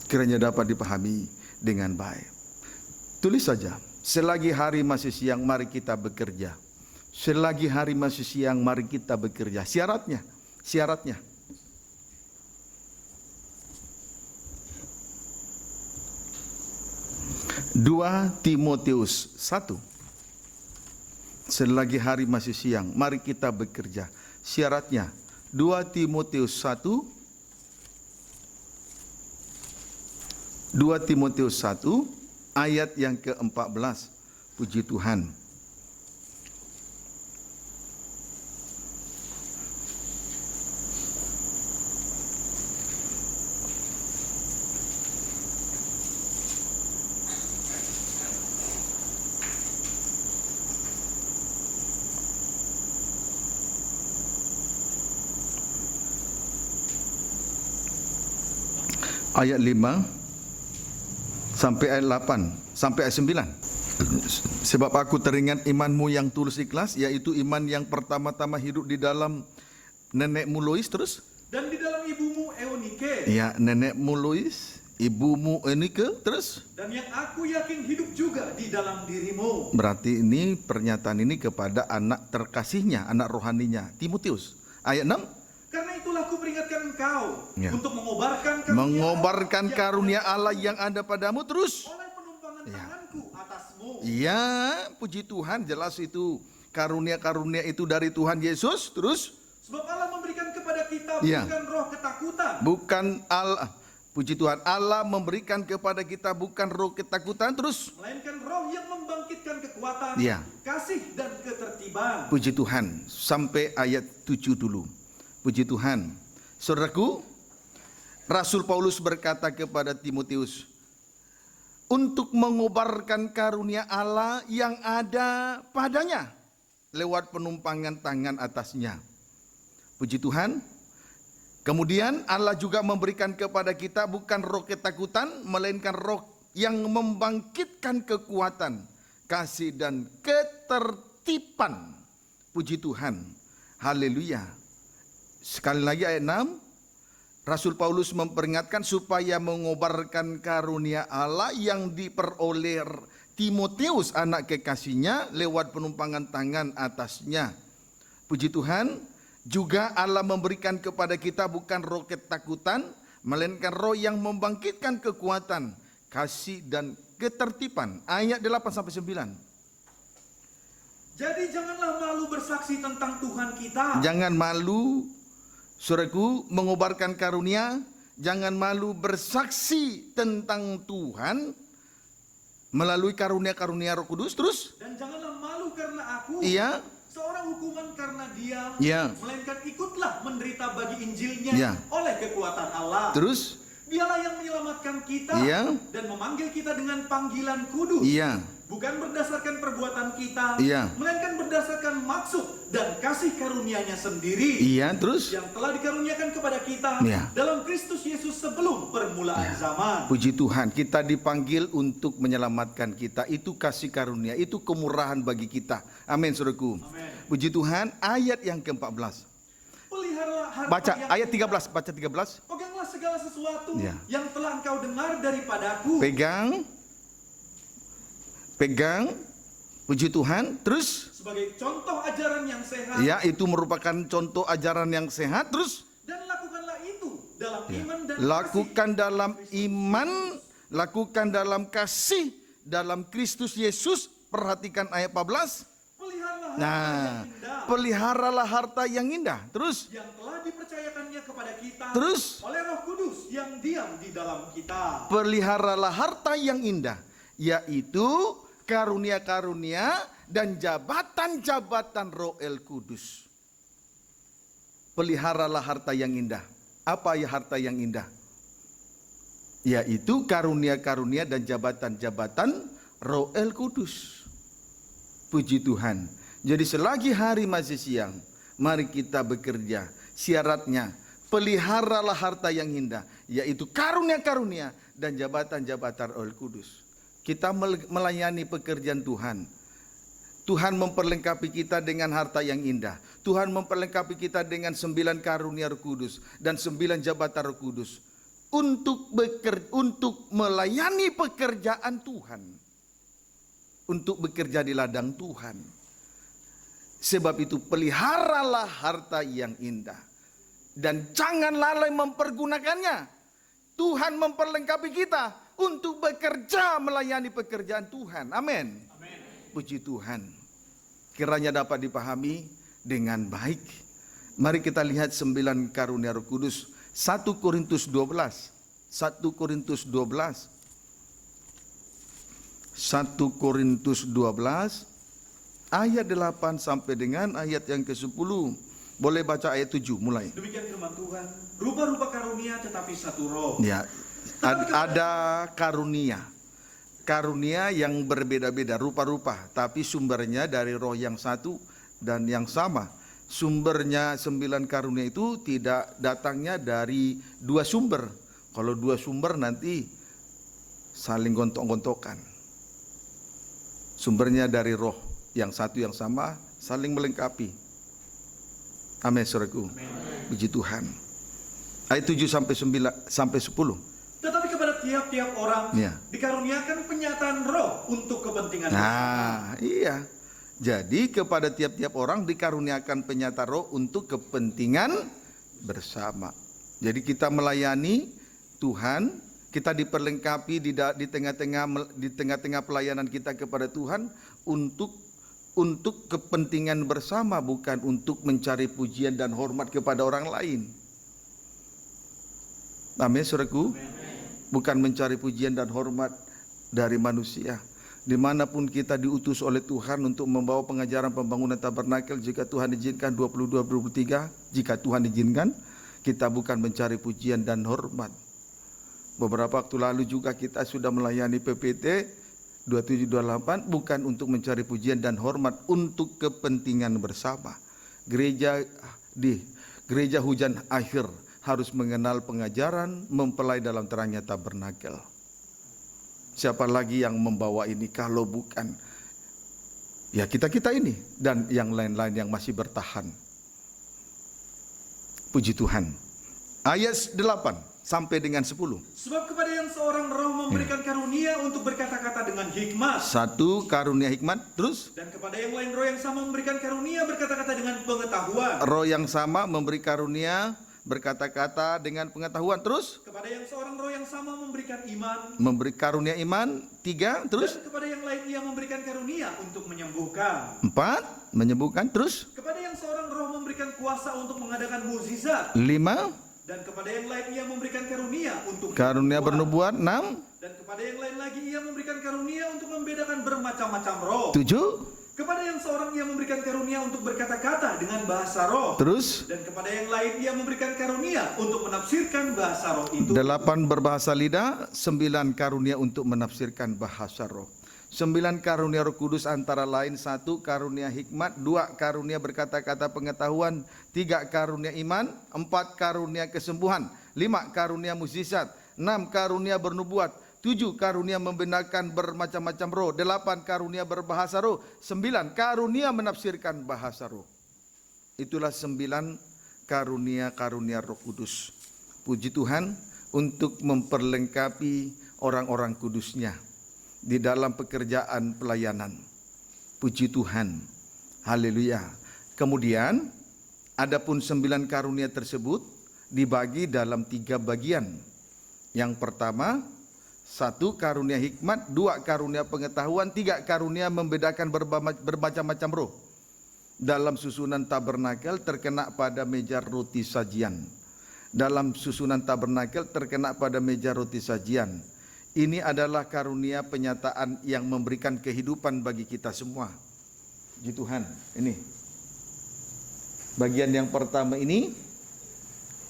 Kiranya dapat dipahami dengan baik. Tulis saja, selagi hari masih siang mari kita bekerja. Selagi hari masih siang mari kita bekerja. Syaratnya. 2 Timotius 1. Selagi hari masih siang, mari kita bekerja. Syaratnya 2 Timotius 1 ayat yang ke-14. Puji Tuhan. Ayat 5 sampai ayat 8 sampai ayat 9. Sebab aku teringat imanmu yang tulus ikhlas, yaitu iman yang pertama-tama hidup di dalam nenekmu Lois, terus dan di dalam ibumu Eunike. Ya, nenekmu Lois, ibumu Eunike, terus dan yang aku yakin hidup juga di dalam dirimu. Berarti ini pernyataan ini kepada anak terkasihnya, anak rohaninya, Timotius. Ayat 6. Karena itulah aku peringatkan engkau Ya. untuk mengobarkan karunia Allah yang ada padamu, terus oleh penumpangan tanganku atasmu. Iya, puji Tuhan, jelas itu karunia-karunia itu dari Tuhan Yesus, terus Sebab Allah memberikan kepada kita Ya. bukan roh ketakutan. bukan Allah, puji Tuhan, Allah memberikan kepada kita bukan roh ketakutan, terus Melainkan roh yang membangkitkan kekuatan, Ya. kasih dan ketertiban. puji Tuhan, sampai ayat 7 dulu. Puji Tuhan. Saudaraku, Rasul Paulus berkata kepada Timotius, untuk mengobarkan karunia Allah yang ada padanya lewat penumpangan tangan atasnya. Puji Tuhan. Kemudian Allah juga memberikan kepada kita bukan roh ketakutan, melainkan roh yang membangkitkan kekuatan, kasih dan ketertiban. Puji Tuhan. Haleluya. Sekali lagi ayat 6. Rasul Paulus memperingatkan supaya mengobarkan karunia Allah yang diperoleh Timotius anak kekasihnya lewat penumpangan tangan atasnya. Puji Tuhan, juga Allah memberikan kepada kita bukan roh ketakutan, melainkan roh yang membangkitkan kekuatan, kasih dan ketertiban. Ayat 8 sampai 9. Jadi janganlah malu bersaksi tentang Tuhan kita. Jangan malu, saudaraku, mengobarkan karunia. Jangan malu bersaksi tentang Tuhan melalui karunia-karunia Roh Kudus. Terus? Dan janganlah malu karena aku, Iya. seorang hukuman karena dia, Iya. melainkan ikutlah menderita bagi Injilnya Iya. oleh kekuatan Allah. Terus? Dialah yang menyelamatkan kita Iya. dan memanggil kita dengan panggilan kudus. Iya. Bukan berdasarkan perbuatan kita, Iya. melainkan berdasarkan maksud dan kasih karunia-Nya sendiri. Iya, terus? Yang telah dikaruniakan kepada kita Iya. dalam Kristus Yesus sebelum permulaan zaman. Puji Tuhan, kita dipanggil untuk menyelamatkan kita. Itu kasih karunia, itu kemurahan bagi kita. Amin, saudaraku. Amin. Puji Tuhan, ayat yang ke-14. Peliharalah harta Baca yang ayat 13, baca 13. Peganglah segala sesuatu Ya. yang telah engkau dengar daripadaku. Pegang Puji Tuhan. Terus? Sebagai contoh ajaran yang sehat. Ya, itu merupakan contoh ajaran yang sehat. Terus? Dan lakukanlah itu dalam iman dan Lakukan dalam iman, lakukan dalam kasih, dalam Kristus Yesus. Perhatikan ayat 14. Peliharalah harta Nah, yang indah peliharalah harta yang indah. Terus? yang telah dipercayakannya kepada kita Terus? oleh Roh Kudus yang diam di dalam kita. Peliharalah harta yang indah, yaitu karunia-karunia dan jabatan-jabatan Roh El Kudus. Peliharalah harta yang indah. Apa ya harta yang indah? Yaitu karunia-karunia dan jabatan-jabatan Roh El Kudus. Puji Tuhan. Jadi selagi hari masih siang, mari kita bekerja. Syaratnya, peliharalah harta yang indah, yaitu karunia-karunia dan jabatan-jabatan Roh El Kudus. Kita melayani pekerjaan Tuhan. Tuhan memperlengkapi kita dengan harta yang indah. Tuhan memperlengkapi kita dengan 9 karunia Roh Kudus dan 9 jabatan Roh Kudus untuk melayani pekerjaan Tuhan, untuk bekerja di ladang Tuhan. Sebab itu peliharalah harta yang indah dan jangan lalai mempergunakannya. Tuhan memperlengkapi kita untuk bekerja melayani pekerjaan Tuhan. Amin. Puji Tuhan. Kiranya dapat dipahami dengan baik. Mari kita lihat 9 karunia Roh Kudus. 1 Korintus 12. 1 Korintus 12. 1 Korintus 12 ayat 8 sampai dengan ayat yang ke-10. Boleh baca ayat 7 mulai. Demikian firman Tuhan, rupa-rupa karunia tetapi satu roh. Ya, ada karunia. Karunia yang berbeda-beda rupa-rupa, tapi sumbernya dari roh yang satu dan yang sama. Sumbernya 9 karunia itu tidak datangnya dari 2 sumber. Kalau 2 sumber nanti saling gontok-gontokan. Sumbernya dari roh yang satu yang sama, saling melengkapi. Amin, saudaraku. Puji Tuhan. Ayat 7 sampai 9 sampai 10. Tetapi kepada tiap-tiap orang Ya. dikaruniakan penyataan roh untuk kepentingan Nah, iya. Jadi kepada tiap-tiap orang dikaruniakan penyata roh untuk kepentingan bersama. Jadi kita melayani Tuhan, kita diperlengkapi di tengah-tengah pelayanan kita kepada Tuhan untuk kepentingan bersama, bukan untuk mencari pujian dan hormat kepada orang lain. Amin, saudaraku. Bukan mencari pujian dan hormat dari manusia. Dimanapun kita diutus oleh Tuhan untuk membawa pengajaran pembangunan tabernakel, jika Tuhan izinkan 22-23, jika Tuhan izinkan, kita bukan mencari pujian dan hormat. Beberapa waktu lalu juga kita sudah melayani PPT 2728, bukan untuk mencari pujian dan hormat, untuk kepentingan bersama. Gereja hujan akhir harus mengenal pengajaran, mempelai dalam terangnya tabernakel. Siapa lagi yang membawa ini kalau bukan ya kita ini dan yang lain-lain yang masih bertahan. Puji Tuhan. Ayat 8 sampai dengan 10. Sebab kepada yang seorang roh memberikan karunia untuk berkata-kata dengan hikmat. 1 karunia hikmat, terus Dan kepada yang lain roh yang sama memberikan karunia berkata-kata dengan pengetahuan. roh yang sama memberi karunia berkata-kata dengan pengetahuan, terus Kepada yang seorang roh yang sama memberikan iman. memberi karunia iman. 3, terus Dan kepada yang lain ia memberikan karunia untuk menyembuhkan. 4 menyembuhkan, terus Kepada yang seorang roh memberikan kuasa untuk mengadakan mukjizat. 5 Dan kepada yang lain ia memberikan karunia untuk karunia bernubuat. bernubuat. 6 Dan kepada yang lain lagi ia memberikan karunia untuk membedakan bermacam-macam roh. 7 Kepada yang seorang ia memberikan karunia untuk berkata-kata dengan bahasa roh. terus Dan kepada yang lain ia memberikan karunia untuk menafsirkan bahasa roh itu. 8 berbahasa lidah, 9 karunia untuk menafsirkan bahasa roh. 9 karunia Roh Kudus antara lain 1 karunia hikmat, 2 karunia berkata-kata pengetahuan, 3 karunia iman, 4 karunia kesembuhan, 5 karunia mukjizat, 6 karunia bernubuat, 7 karunia membenarkan bermacam-macam roh, 8 karunia berbahasa roh, 9 karunia menafsirkan bahasa roh. Itulah 9 karunia-karunia Roh Kudus. Puji Tuhan untuk memperlengkapi orang-orang kudusnya di dalam pekerjaan pelayanan. Puji Tuhan. Haleluya. Kemudian adapun 9 karunia tersebut dibagi dalam 3 bagian. Yang pertama, 1 karunia hikmat, 2 karunia pengetahuan, 3 karunia membedakan bermacam-macam roh. Dalam susunan tabernakel terkena pada meja roti sajian. Dalam susunan tabernakel terkena pada meja roti sajian. Ini adalah karunia penyataan yang memberikan kehidupan bagi kita semua. Puji Tuhan. Ini bagian yang pertama ini,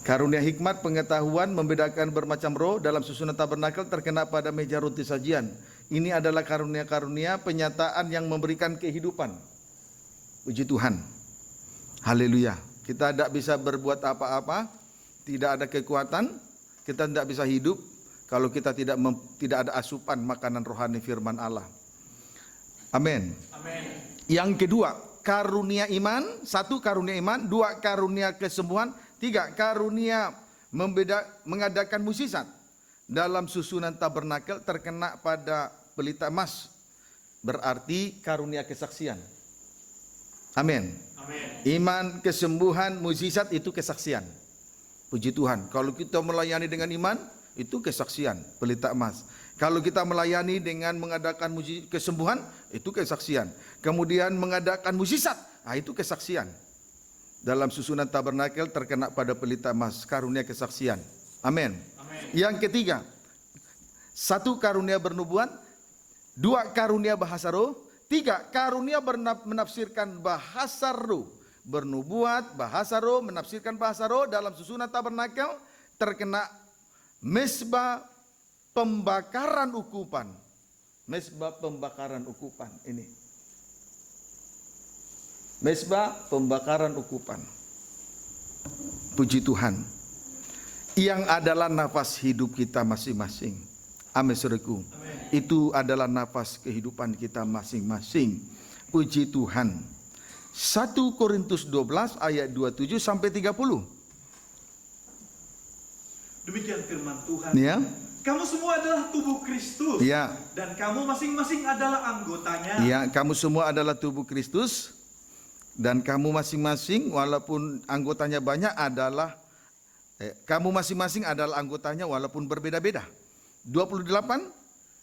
karunia hikmat, pengetahuan, membedakan bermacam roh dalam susunan tabernakel terkena pada meja roti sajian. Ini adalah karunia-karunia penyataan yang memberikan kehidupan. Puji Tuhan. Haleluya. Kita tidak bisa berbuat apa-apa, tidak ada kekuatan, kita tidak bisa hidup kalau kita tidak ada asupan makanan rohani firman Allah. Amin. Amin. Yang kedua, karunia iman, 1 karunia iman, 2 karunia kesembuhan, 3 karunia mengadakan mukjizat. Dalam susunan tabernakel terkena pada pelita emas, berarti karunia kesaksian. Amin. Amin. Iman, kesembuhan, mukjizat itu kesaksian. Puji Tuhan. Kalau kita melayani dengan iman, itu kesaksian, pelita emas. Kalau kita melayani dengan mengadakan kesembuhan, itu kesaksian. Kemudian mengadakan mukjizat, itu kesaksian. Dalam susunan tabernakel terkena pada pelita emas, karunia kesaksian. Amin. Yang ketiga, 1 karunia bernubuat, 2 karunia bahasa roh, 3 karunia menafsirkan bahasa roh. Bernubuat, bahasa roh, menafsirkan bahasa roh dalam susunan tabernakel terkena mesbah pembakaran ukupan. Mesbah pembakaran ukupan ini. Mesbah pembakaran ukupan. Puji Tuhan. Yang adalah nafas hidup kita masing-masing. Amin, saudaraku. Itu adalah nafas kehidupan kita masing-masing. Puji Tuhan. 1 Korintus 12 ayat 27 sampai 30. Demikian firman Tuhan. Ya. Kamu semua adalah tubuh Kristus. Ya. Dan kamu masing-masing adalah anggotanya. Ya, kamu semua adalah tubuh Kristus. Dan kamu masing-masing walaupun anggotanya banyak adalah kamu masing-masing adalah anggotanya walaupun berbeda-beda. 28.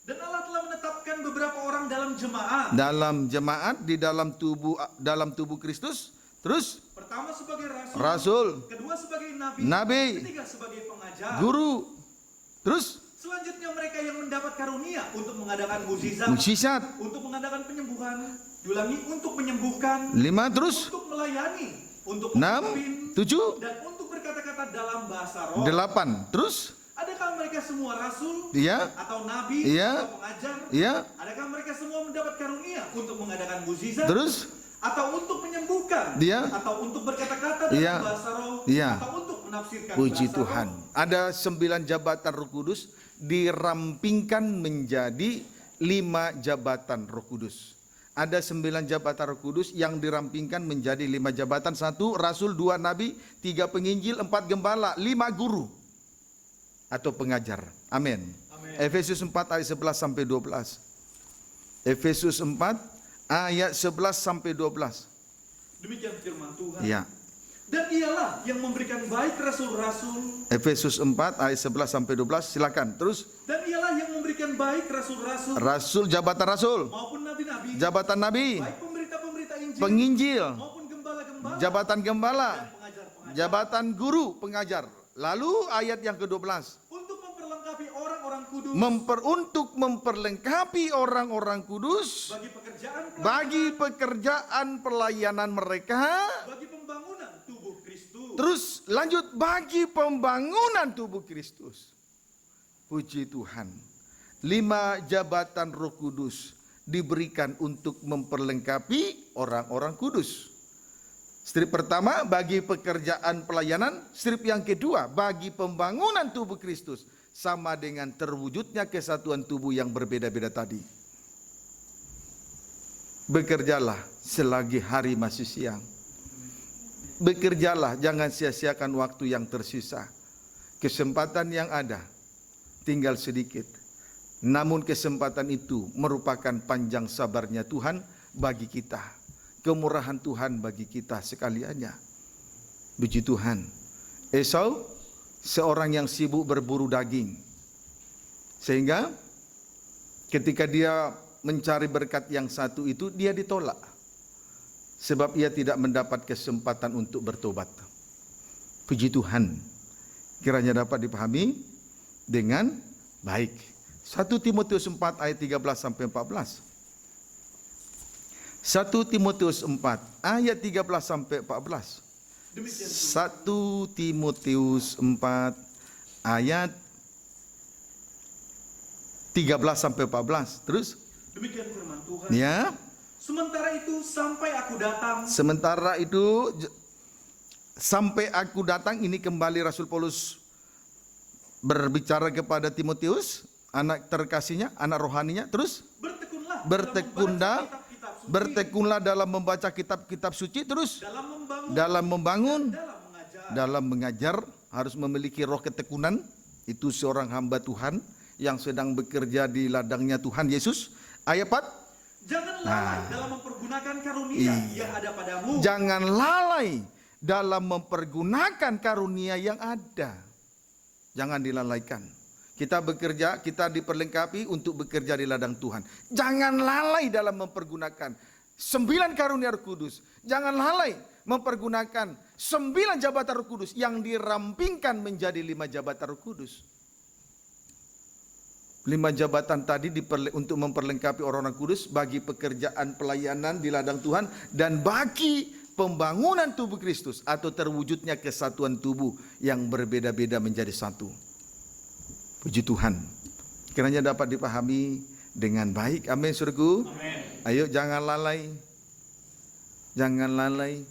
Dan Allah telah menetapkan beberapa orang dalam jemaat. Dalam jemaat di dalam tubuh Kristus. Terus Pertama sebagai rasul, kedua sebagai nabi, ketiga sebagai pengajar, guru. Terus selanjutnya mereka yang mendapat karunia untuk mengadakan mukjizat, untuk mengadakan penyembuhan, diulangi untuk menyembuhkan, 5 terus untuk melayani, untuk 6, memimpin, 7, dan untuk berkata-kata dalam bahasa roh. 8 terus. Adakah mereka semua rasul? Iya. Atau nabi? Iya. Atau pengajar? Iya. Adakah mereka semua mendapat karunia untuk mengadakan mukjizat? Terus Atau untuk menyembuhkan? Iya. Atau untuk berkata-kata dalam Iya. bahasa roh? Iya. Atau untuk menafsirkan Puji bahasa Tuhan. roh? Ada 9 jabatan Roh Kudus dirampingkan menjadi 5 jabatan Roh Kudus. Ada 9 jabatan Roh Kudus yang dirampingkan menjadi 5 jabatan. 1 rasul, 2 nabi, 3 penginjil, 4 gembala, 5 guru atau pengajar. Amin. Efesus 4 ayat 11 sampai 12. Efesus 4 ayat 11 sampai 12. Demikian firman Tuhan. Ya. Dan ialah yang memberikan baik rasul-rasul. Efesus 4 ayat 11 sampai 12. Silakan. Terus. Dan ialah yang memberikan baik rasul-rasul. Rasul, jabatan rasul. Maupun nabi-nabi. Jabatan nabi. Baik pemberita-pemberita Injil. Penginjil. Maupun gembala-gembala. Jabatan gembala. Dan pengajar-pengajar. Jabatan guru, pengajar. Lalu ayat yang ke-12. Untuk memperlengkapi orang-orang kudus. Untuk memperlengkapi orang-orang kudus. Bagi pekerjaan pelayanan mereka. Bagi pembangunan tubuh Kristus. Terus lanjut, bagi pembangunan tubuh Kristus. Puji Tuhan. 5 jabatan Roh Kudus diberikan untuk memperlengkapi orang-orang kudus. Strip pertama bagi pekerjaan pelayanan, strip yang kedua bagi pembangunan tubuh Kristus, sama dengan terwujudnya kesatuan tubuh yang berbeda-beda tadi. Bekerjalah selagi hari masih siang. Bekerjalah, jangan sia-siakan waktu yang tersisa. Kesempatan yang ada tinggal sedikit. Namun kesempatan itu merupakan panjang sabarnya Tuhan bagi kita, kemurahan Tuhan bagi kita sekaliannya. Puji Tuhan. Esau seorang yang sibuk berburu daging, sehingga ketika dia mencari berkat yang satu itu, dia ditolak sebab ia tidak mendapat kesempatan untuk bertobat. Puji Tuhan, kiranya dapat dipahami dengan baik. 1 Timotius 4 ayat 13 sampai 14. 1 Timotius 4 ayat 13 sampai 14. 1 Timotius 4 ayat 13 sampai 14. Terus? Demikian firman Tuhan. Ya. Sementara itu sampai aku datang. Sementara itu sampai aku datang, ini kembali Rasul Paulus berbicara kepada Timotius, anak terkasihnya, anak rohaninya. Terus bertekunlah dalam membaca kitab-kitab suci. Terus dalam membangun, dalam mengajar, harus memiliki roh ketekunan. Itu seorang hamba Tuhan yang sedang bekerja di ladangnya Tuhan Yesus. Ayat 4. Jangan lalai dalam mempergunakan karunia yang ada padamu. Jangan lalai dalam mempergunakan karunia yang ada. Jangan dilalaikan. Kita bekerja, kita diperlengkapi untuk bekerja di ladang Tuhan. Jangan lalai dalam mempergunakan 9 karunia Roh Kudus. Jangan lalai mempergunakan 9 jabatan Roh Kudus yang dirampingkan menjadi 5 jabatan Roh Kudus. 5 jabatan tadi untuk memperlengkapi orang-orang kudus bagi pekerjaan pelayanan di ladang Tuhan dan bagi pembangunan tubuh Kristus atau terwujudnya kesatuan tubuh yang berbeda-beda menjadi satu. Puji Tuhan. Kiranya dapat dipahami dengan baik. Amin, saudaraku. Ayo jangan lalai. Jangan lalai.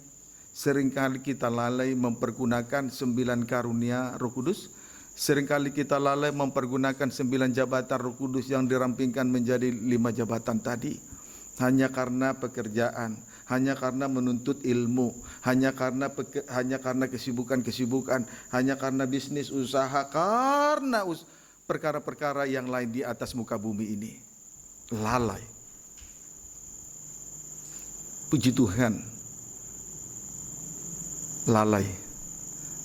Seringkali kita lalai mempergunakan 9 karunia Roh Kudus. Seringkali kita lalai mempergunakan 9 jabatan Roh Kudus yang dirampingkan menjadi 5 jabatan tadi. Hanya karena pekerjaan, hanya karena menuntut ilmu, hanya karena kesibukan-kesibukan, hanya karena bisnis usaha, karena perkara-perkara yang lain di atas muka bumi ini. Lalai. Puji Tuhan. Lalai.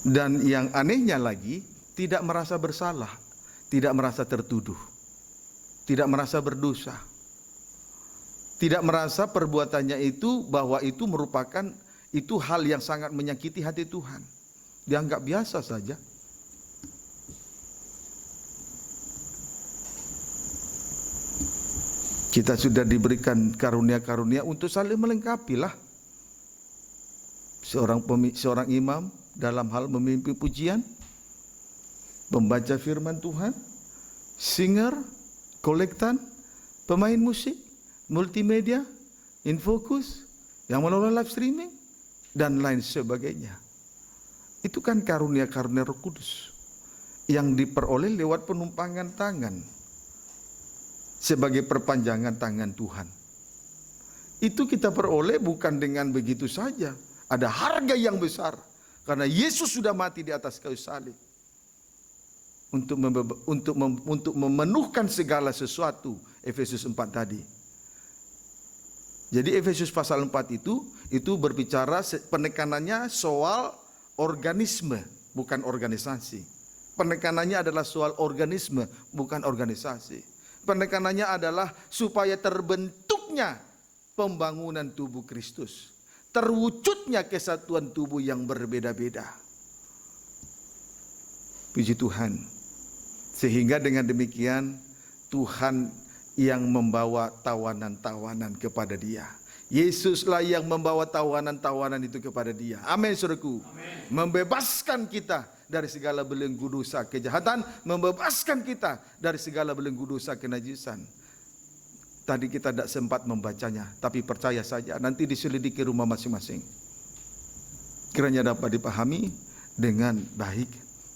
Dan yang anehnya lagi, tidak merasa bersalah, tidak merasa tertuduh, tidak merasa berdosa, tidak merasa perbuatannya itu bahwa itu merupakan itu hal yang sangat menyakiti hati Tuhan. Dianggap biasa saja. Kita sudah diberikan karunia-karunia untuk saling melengkapi lah. Seorang imam dalam hal memimpin pujian, pembaca firman Tuhan, singer, kolektan, pemain musik, multimedia, infokus, yang mengelola live streaming, dan lain sebagainya. Itu kan karunia-karunia Roh Kudus yang diperoleh lewat penumpangan tangan sebagai perpanjangan tangan Tuhan. Itu kita peroleh bukan dengan begitu saja. Ada harga yang besar karena Yesus sudah mati di atas kayu salib. Untuk memenuhkan segala sesuatu, Efesus 4 tadi. Jadi Efesus pasal 4 itu berbicara penekanannya soal organisme, bukan organisasi. Penekanannya adalah soal organisme, bukan organisasi. Penekanannya adalah supaya terbentuknya pembangunan tubuh Kristus, terwujudnya kesatuan tubuh yang berbeda-beda. Puji Tuhan. Sehingga dengan demikian Tuhan yang membawa tawanan-tawanan kepada dia. Yesuslah yang membawa tawanan-tawanan itu kepada dia. Amin, saudaraku. Membebaskan kita dari segala belenggu dosa kejahatan, membebaskan kita dari segala belenggu dosa kenajisan. Tadi kita tidak sempat membacanya, tapi percaya saja nanti diselidiki rumah masing-masing. Kiranya dapat dipahami dengan baik.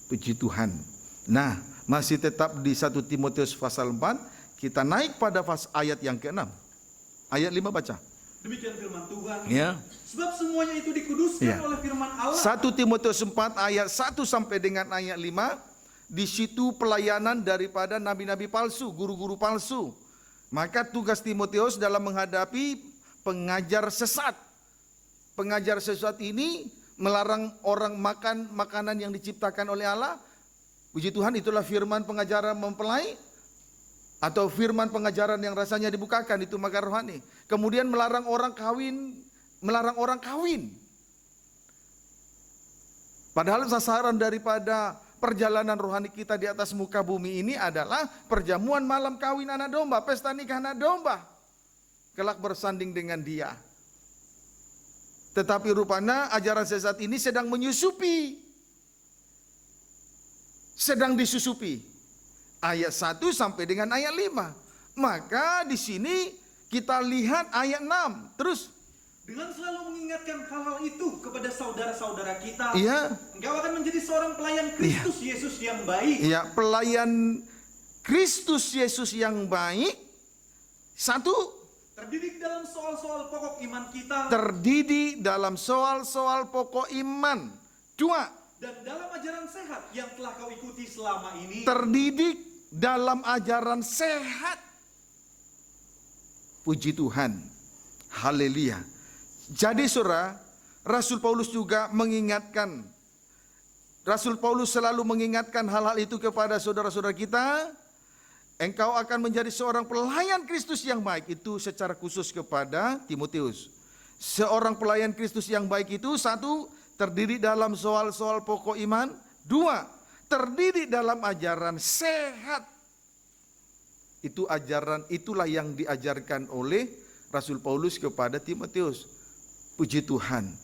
Puji Tuhan. Nah, masih tetap di 1 Timotius pasal 4, kita naik pada ayat yang ke-6. Ayat 5 baca. Demikian firman Tuhan. Ya. Sebab semuanya itu dikuduskan oleh firman Allah. 1 Timotius 4 ayat 1 sampai dengan ayat 5. Di situ pelayanan daripada nabi-nabi palsu, guru-guru palsu. Maka tugas Timotius dalam menghadapi pengajar sesat. Pengajar sesat ini melarang orang makan makanan yang diciptakan oleh Allah. Puji Tuhan, itulah firman pengajaran mempelai atau firman pengajaran yang rasanya dibukakan, itu makar rohani. Kemudian melarang orang kawin. Padahal sasaran daripada perjalanan rohani kita di atas muka bumi ini adalah perjamuan malam kawin anak domba, pesta nikah anak domba. Kelak bersanding dengan Dia. Tetapi rupanya ajaran sesat ini sedang disusupi. Ayat 1 sampai dengan ayat 5. Maka di sini kita lihat ayat 6. Terus dengan selalu mengingatkan hal-hal itu kepada saudara-saudara kita, engkau akan menjadi seorang pelayan Kristus Yesus yang baik. Iya, pelayan Kristus Yesus yang baik. 1, terdidik dalam soal-soal pokok iman kita. Terdidik dalam soal-soal pokok iman. 2, dan dalam ajaran sehat yang telah kau ikuti selama ini. Terdidik dalam ajaran sehat. Puji Tuhan. Haleluya. Jadi saudara, Rasul Paulus juga mengingatkan. Rasul Paulus selalu mengingatkan hal-hal itu kepada saudara-saudara kita. Engkau akan menjadi seorang pelayan Kristus yang baik. Itu secara khusus kepada Timotius. Seorang pelayan Kristus yang baik itu 1, terdiri dalam soal-soal pokok iman. 2, terdiri dalam ajaran sehat. Itulah yang diajarkan oleh Rasul Paulus kepada Timotius. Puji Tuhan.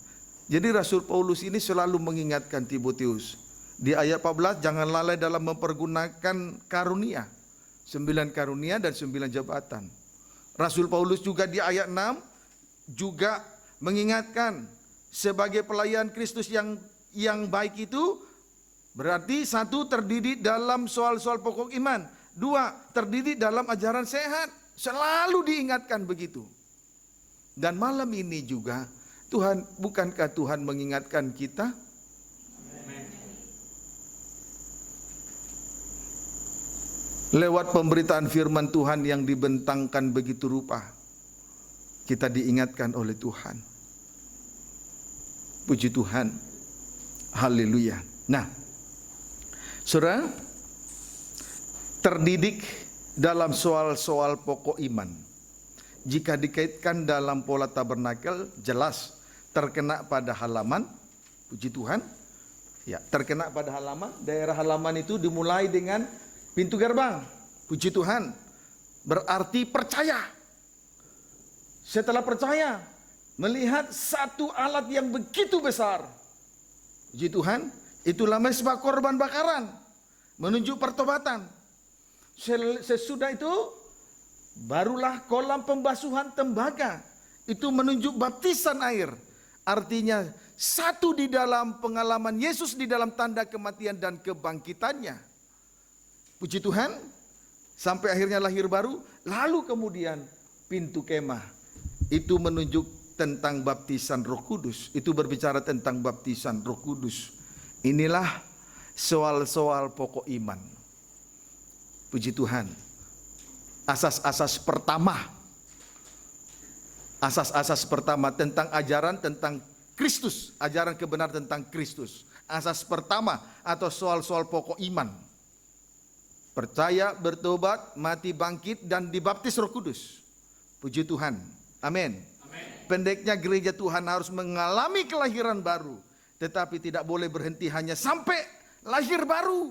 Jadi Rasul Paulus ini selalu mengingatkan Timotius. Di ayat 14, jangan lalai dalam mempergunakan karunia. 9 karunia dan 9 jabatan. Rasul Paulus juga di ayat 6 juga mengingatkan sebagai pelayan Kristus yang baik itu berarti 1, terdiri dalam soal-soal pokok iman. 2, terdiri dalam ajaran sehat. Selalu diingatkan begitu. Dan malam ini juga bukankah Tuhan mengingatkan kita? Lewat pemberitaan firman Tuhan yang dibentangkan begitu rupa, kita diingatkan oleh Tuhan. Puji Tuhan. Haleluya. Nah, saudara, terdidik dalam soal-soal pokok iman. Jika dikaitkan dalam pola tabernakel, jelas terkena pada halaman. Puji Tuhan. Ya, terkena pada halaman. Daerah halaman itu dimulai dengan pintu gerbang. Puji Tuhan. Berarti percaya. Setelah percaya, melihat satu alat yang begitu besar. Puji Tuhan. Itulah mezbah korban bakaran. Menunjuk pertobatan. Sesudah itu, barulah kolam pembasuhan tembaga. Itu menunjuk baptisan air. Artinya, satu di dalam pengalaman Yesus di dalam tanda kematian dan kebangkitannya. Puji Tuhan, sampai akhirnya lahir baru. Lalu kemudian pintu kemah. Itu menunjuk tentang baptisan Roh Kudus. Itu berbicara tentang baptisan Roh Kudus. Inilah soal-soal pokok iman. Puji Tuhan. Asas-asas pertama. Asas-asas pertama tentang ajaran tentang Kristus. Ajaran kebenaran tentang Kristus. Asas pertama atau soal-soal pokok iman. Percaya, bertobat, mati bangkit, dan dibaptis Roh Kudus. Puji Tuhan. Amin. Pendeknya gereja Tuhan harus mengalami kelahiran baru. Tetapi tidak boleh berhenti hanya sampai lahir baru.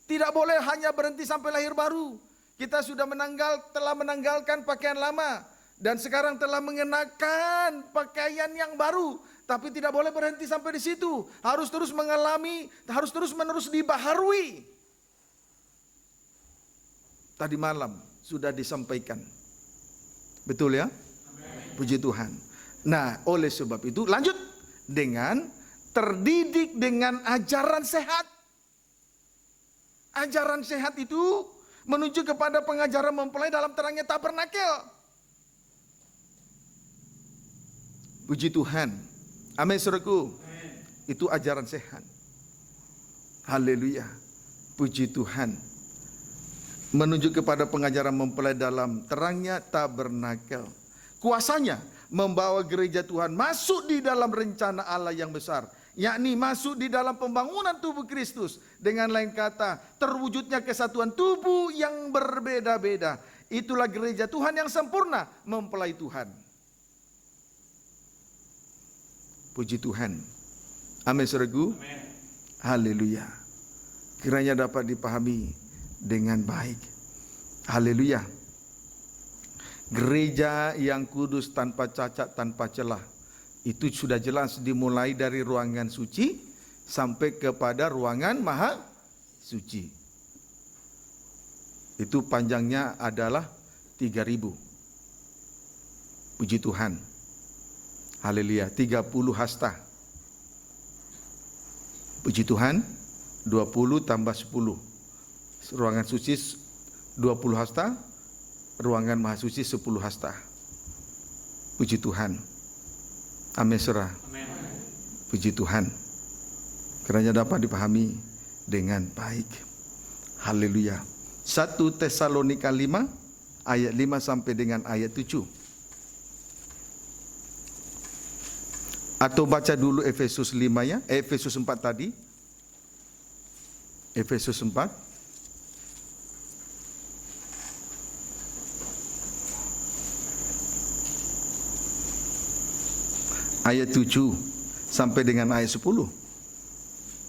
Tidak boleh hanya berhenti sampai lahir baru. Kita sudah telah menanggalkan pakaian lama. Dan sekarang telah mengenakan pakaian yang baru. Tapi tidak boleh berhenti sampai di situ. Harus terus mengalami, harus terus menerus dibaharui. Tadi malam sudah disampaikan. Betul ya? Puji Tuhan. Nah, oleh sebab itu lanjut dengan terdidik dengan ajaran sehat. Ajaran sehat itu menuju kepada pengajaran mempelai dalam terangnya tabernakel. Puji Tuhan. Amin, saudaraku. Itu ajaran sehat. Haleluya. Puji Tuhan. Menuju kepada pengajaran mempelai dalam terangnya tabernakel. kuasanya membawa gereja Tuhan masuk di dalam rencana Allah yang besar, yakni masuk di dalam pembangunan tubuh Kristus. Dengan lain kata, terwujudnya kesatuan tubuh yang berbeda-beda. Itulah gereja Tuhan yang sempurna mempelai Tuhan. Puji Tuhan. Amin, saudaraku. Haleluya. Kiranya dapat dipahami dengan baik. Haleluya. Gereja yang kudus tanpa cacat, tanpa celah. Itu sudah jelas dimulai dari ruangan suci sampai kepada ruangan maha suci. Itu panjangnya adalah 3.000. Puji Tuhan. Haleluya. 30 hasta. Puji Tuhan. 20 tambah 10. Ruangan suci 20 hasta. Ruangan maha suci 10 hasta. Puji Tuhan. Amin, saudara. Puji Tuhan. Kiranya dapat dipahami dengan baik. Haleluya. 1 Tesalonika 5 ayat 5 sampai dengan ayat 7. Atau baca dulu Efesus 5 ya, Efesus 4 tadi. Efesus 4. Ayat 7 sampai dengan ayat 10.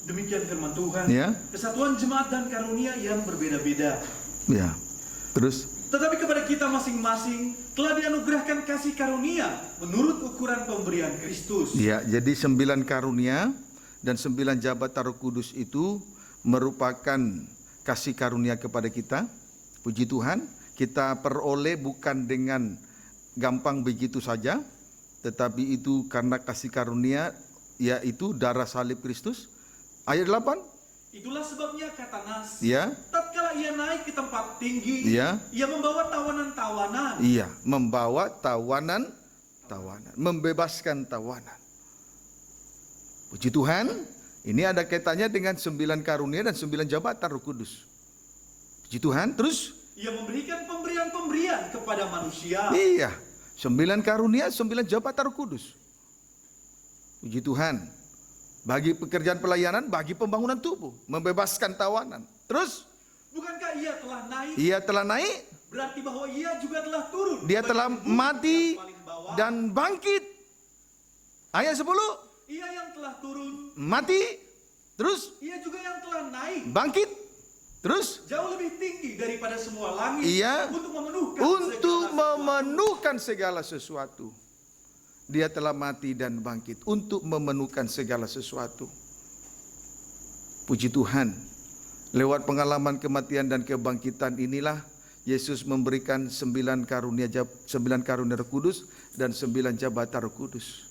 Demikian firman Tuhan. Ya. Kesatuan jemaat dan karunia yang berbeda-beda. Ya. Terus Tetapi kepada kita masing-masing telah dianugerahkan kasih karunia menurut ukuran pemberian Kristus. ya, jadi 9 karunia dan 9 jabatan Roh Kudus itu merupakan kasih karunia kepada kita. Puji Tuhan, kita peroleh bukan dengan gampang begitu saja, tetapi itu karena kasih karunia, yaitu darah salib Kristus. Ayat 8. Itulah sebabnya kata Nas, Ya. tatkala ia naik ke tempat tinggi, Ya. ia membawa tawanan-tawanan. Iya, membawa tawanan, membebaskan tawanan. Puji Tuhan, ini ada kaitannya dengan 9 karunia dan 9 jabatan Roh Kudus. Puji Tuhan, terus? Ia memberikan pemberian-pemberian kepada manusia. Iya, 9 karunia, 9 jabatan Roh Kudus. Puji Tuhan. Bagi pekerjaan pelayanan, bagi pembangunan tubuh, membebaskan tawanan. Terus? Bukankah ia telah naik? Ia telah naik, Berarti bahwa ia juga telah turun. dia telah Bagian mati yang paling bawah. dan bangkit. Ayat 10, Ia yang telah turun, mati, terus ia juga yang telah naik. bangkit, terus Jauh lebih tinggi daripada semua langit. Iya. Untuk memenuhkan segala sesuatu. Dia telah mati dan bangkit untuk memenuhkan segala sesuatu. Puji Tuhan. Lewat pengalaman kematian dan kebangkitan inilah Yesus memberikan 9 karunia Roh Kudus dan 9 jabatan Roh Kudus.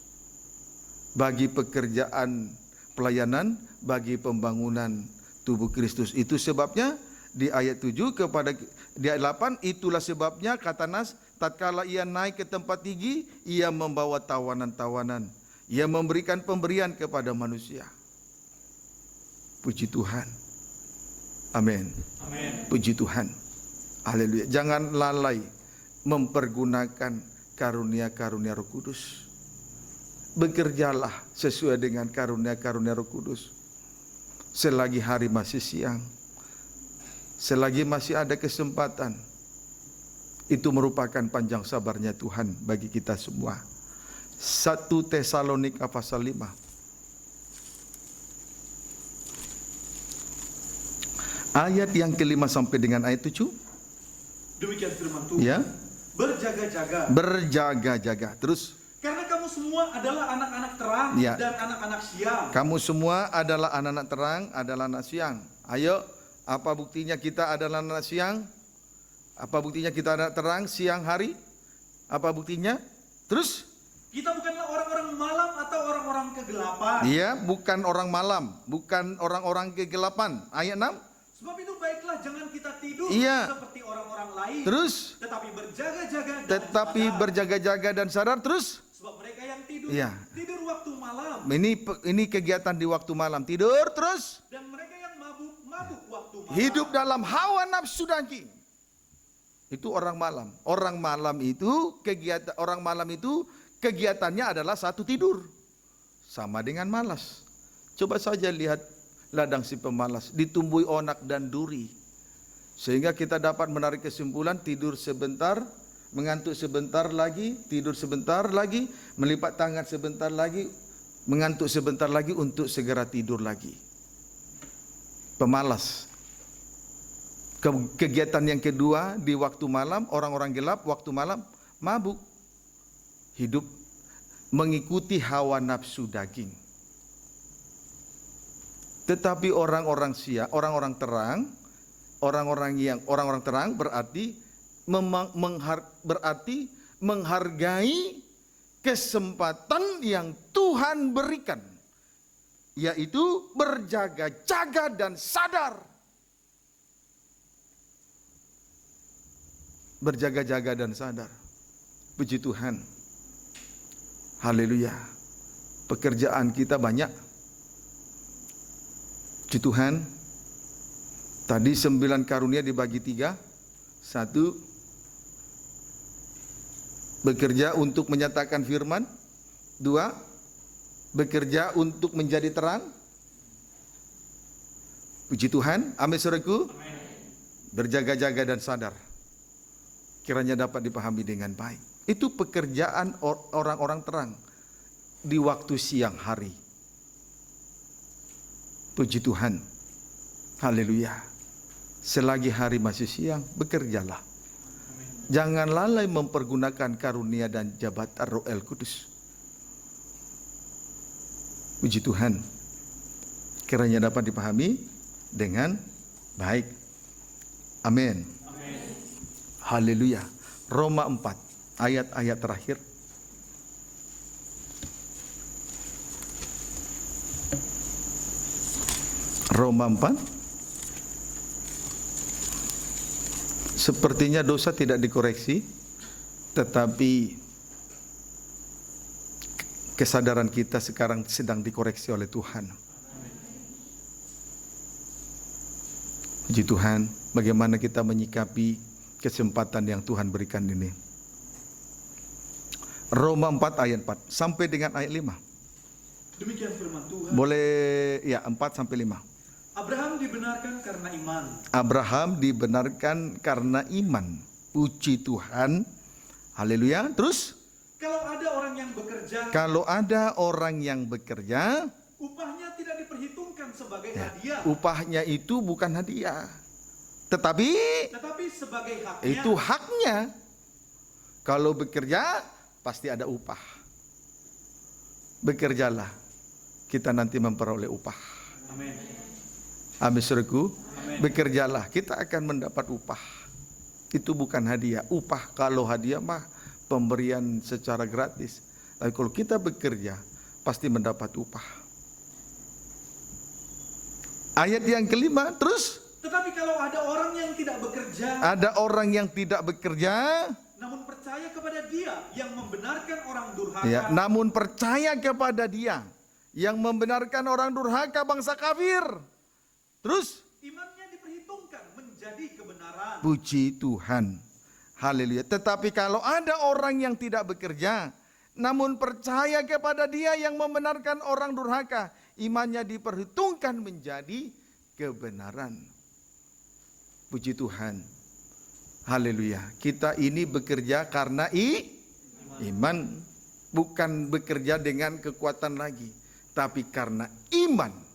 Bagi pekerjaan pelayanan, bagi pembangunan tubuh Kristus. Itu sebabnya di ayat 7 kepada di ayat 8, itulah sebabnya kata Nas, tatkala ia naik ke tempat tinggi, ia membawa tawanan-tawanan. Ia memberikan pemberian kepada manusia. Puji Tuhan. Amin. Amin. Puji Tuhan. Haleluya. Jangan lalai mempergunakan karunia-karunia Roh Kudus. Bekerjalah sesuai dengan karunia-karunia Roh Kudus. Selagi hari masih siang, selagi masih ada kesempatan, itu merupakan panjang sabarnya Tuhan bagi kita semua. 1 Tesalonika pasal 5. Ayat yang ke-5 sampai dengan ayat 7. Demikian firman Tuhan. Ya. Berjaga-jaga. Berjaga-jaga. Terus, Karena kamu semua adalah anak-anak terang Ya. dan anak-anak siang. kamu semua adalah anak-anak terang, adalah anak siang. Ayo, apa buktinya kita adalah anak siang? Apa buktinya kita anak terang siang hari? Apa buktinya? Terus? Kita bukanlah orang-orang malam atau orang-orang kegelapan. Iya, bukan orang malam, bukan orang-orang kegelapan. Ayat 6. Sebab itu baiklah jangan kita tidur Iya. seperti orang-orang lain. Terus? Tetapi berjaga-jaga dan Tetapi sadar. berjaga-jaga dan sadar. Terus? Sebab mereka yang tidur, Iya. tidur waktu malam. Ini kegiatan di waktu malam. Tidur terus. Dan mereka yang mabuk waktu malam. Hidup dalam hawa nafsu daging. Itu orang malam. Orang malam itu kegiatannya adalah satu tidur. Sama dengan malas. Coba saja lihat ladang si pemalas, ditumbuhi onak dan duri. Sehingga kita dapat menarik kesimpulan tidur sebentar, mengantuk sebentar lagi, tidur sebentar lagi, melipat tangan sebentar lagi, mengantuk sebentar lagi untuk segera tidur lagi. Pemalas. Kegiatan yang kedua di waktu malam, orang-orang gelap waktu malam mabuk. Hidup mengikuti hawa nafsu daging. Tetapi orang-orang terang berarti menghargai kesempatan yang Tuhan berikan, yaitu berjaga-jaga dan sadar. Berjaga-jaga dan sadar. Puji Tuhan. Haleluya. Pekerjaan kita banyak. Puji Tuhan. Tadi 9 karunia dibagi 3. 1, bekerja untuk menyatakan firman. 2, bekerja untuk menjadi terang. Puji Tuhan. Amin saudaraku. Berjaga-jaga dan sadar. Kiranya dapat dipahami dengan baik. Itu pekerjaan orang-orang terang di waktu siang hari. Puji Tuhan. Haleluya. Selagi hari masih siang, bekerjalah. Jangan lalai mempergunakan karunia dan jabatan Roh El Kudus. Puji Tuhan. Kiranya dapat dipahami dengan baik. Amin. Haleluya. Roma 4. Ayat-ayat terakhir. Roma 4. Sepertinya dosa tidak dikoreksi, tetapi kesadaran kita sekarang sedang dikoreksi oleh Tuhan. Puji Tuhan, bagaimana kita menyikapi kesempatan yang Tuhan berikan ini. Roma 4 ayat 4 sampai dengan ayat 5. Demikian firman Tuhan. Boleh ya 4 sampai 5. Abraham dibenarkan karena iman. Abraham dibenarkan karena iman. Puji Tuhan. Haleluya. Terus? Kalau ada orang yang bekerja. Kalau ada orang yang bekerja. Upahnya tidak diperhitungkan sebagai hadiah. Upahnya itu bukan hadiah. Tetapi sebagai haknya. Itu haknya. Kalau bekerja pasti ada upah. Bekerjalah, kita nanti memperoleh upah. Amin. Amin saudaraku. Bekerjalah, kita akan mendapat upah. Itu bukan hadiah. Upah, kalau hadiah mah pemberian secara gratis. Tapi kalau kita bekerja, pasti mendapat upah. Ayat yang kelima, terus. Tetapi kalau ada orang yang tidak bekerja. Ada orang yang tidak bekerja. Namun percaya kepada Dia yang membenarkan orang durhaka. Ya, namun percaya kepada Dia yang membenarkan orang durhaka, bangsa kafir. Terus imannya diperhitungkan menjadi kebenaran. Puji Tuhan. Haleluya. Tetapi kalau ada orang yang tidak bekerja, namun percaya kepada Dia yang membenarkan orang durhaka, imannya diperhitungkan menjadi kebenaran. Puji Tuhan. Haleluya. Kita ini bekerja karena iman. Bukan bekerja dengan kekuatan lagi, tapi karena iman.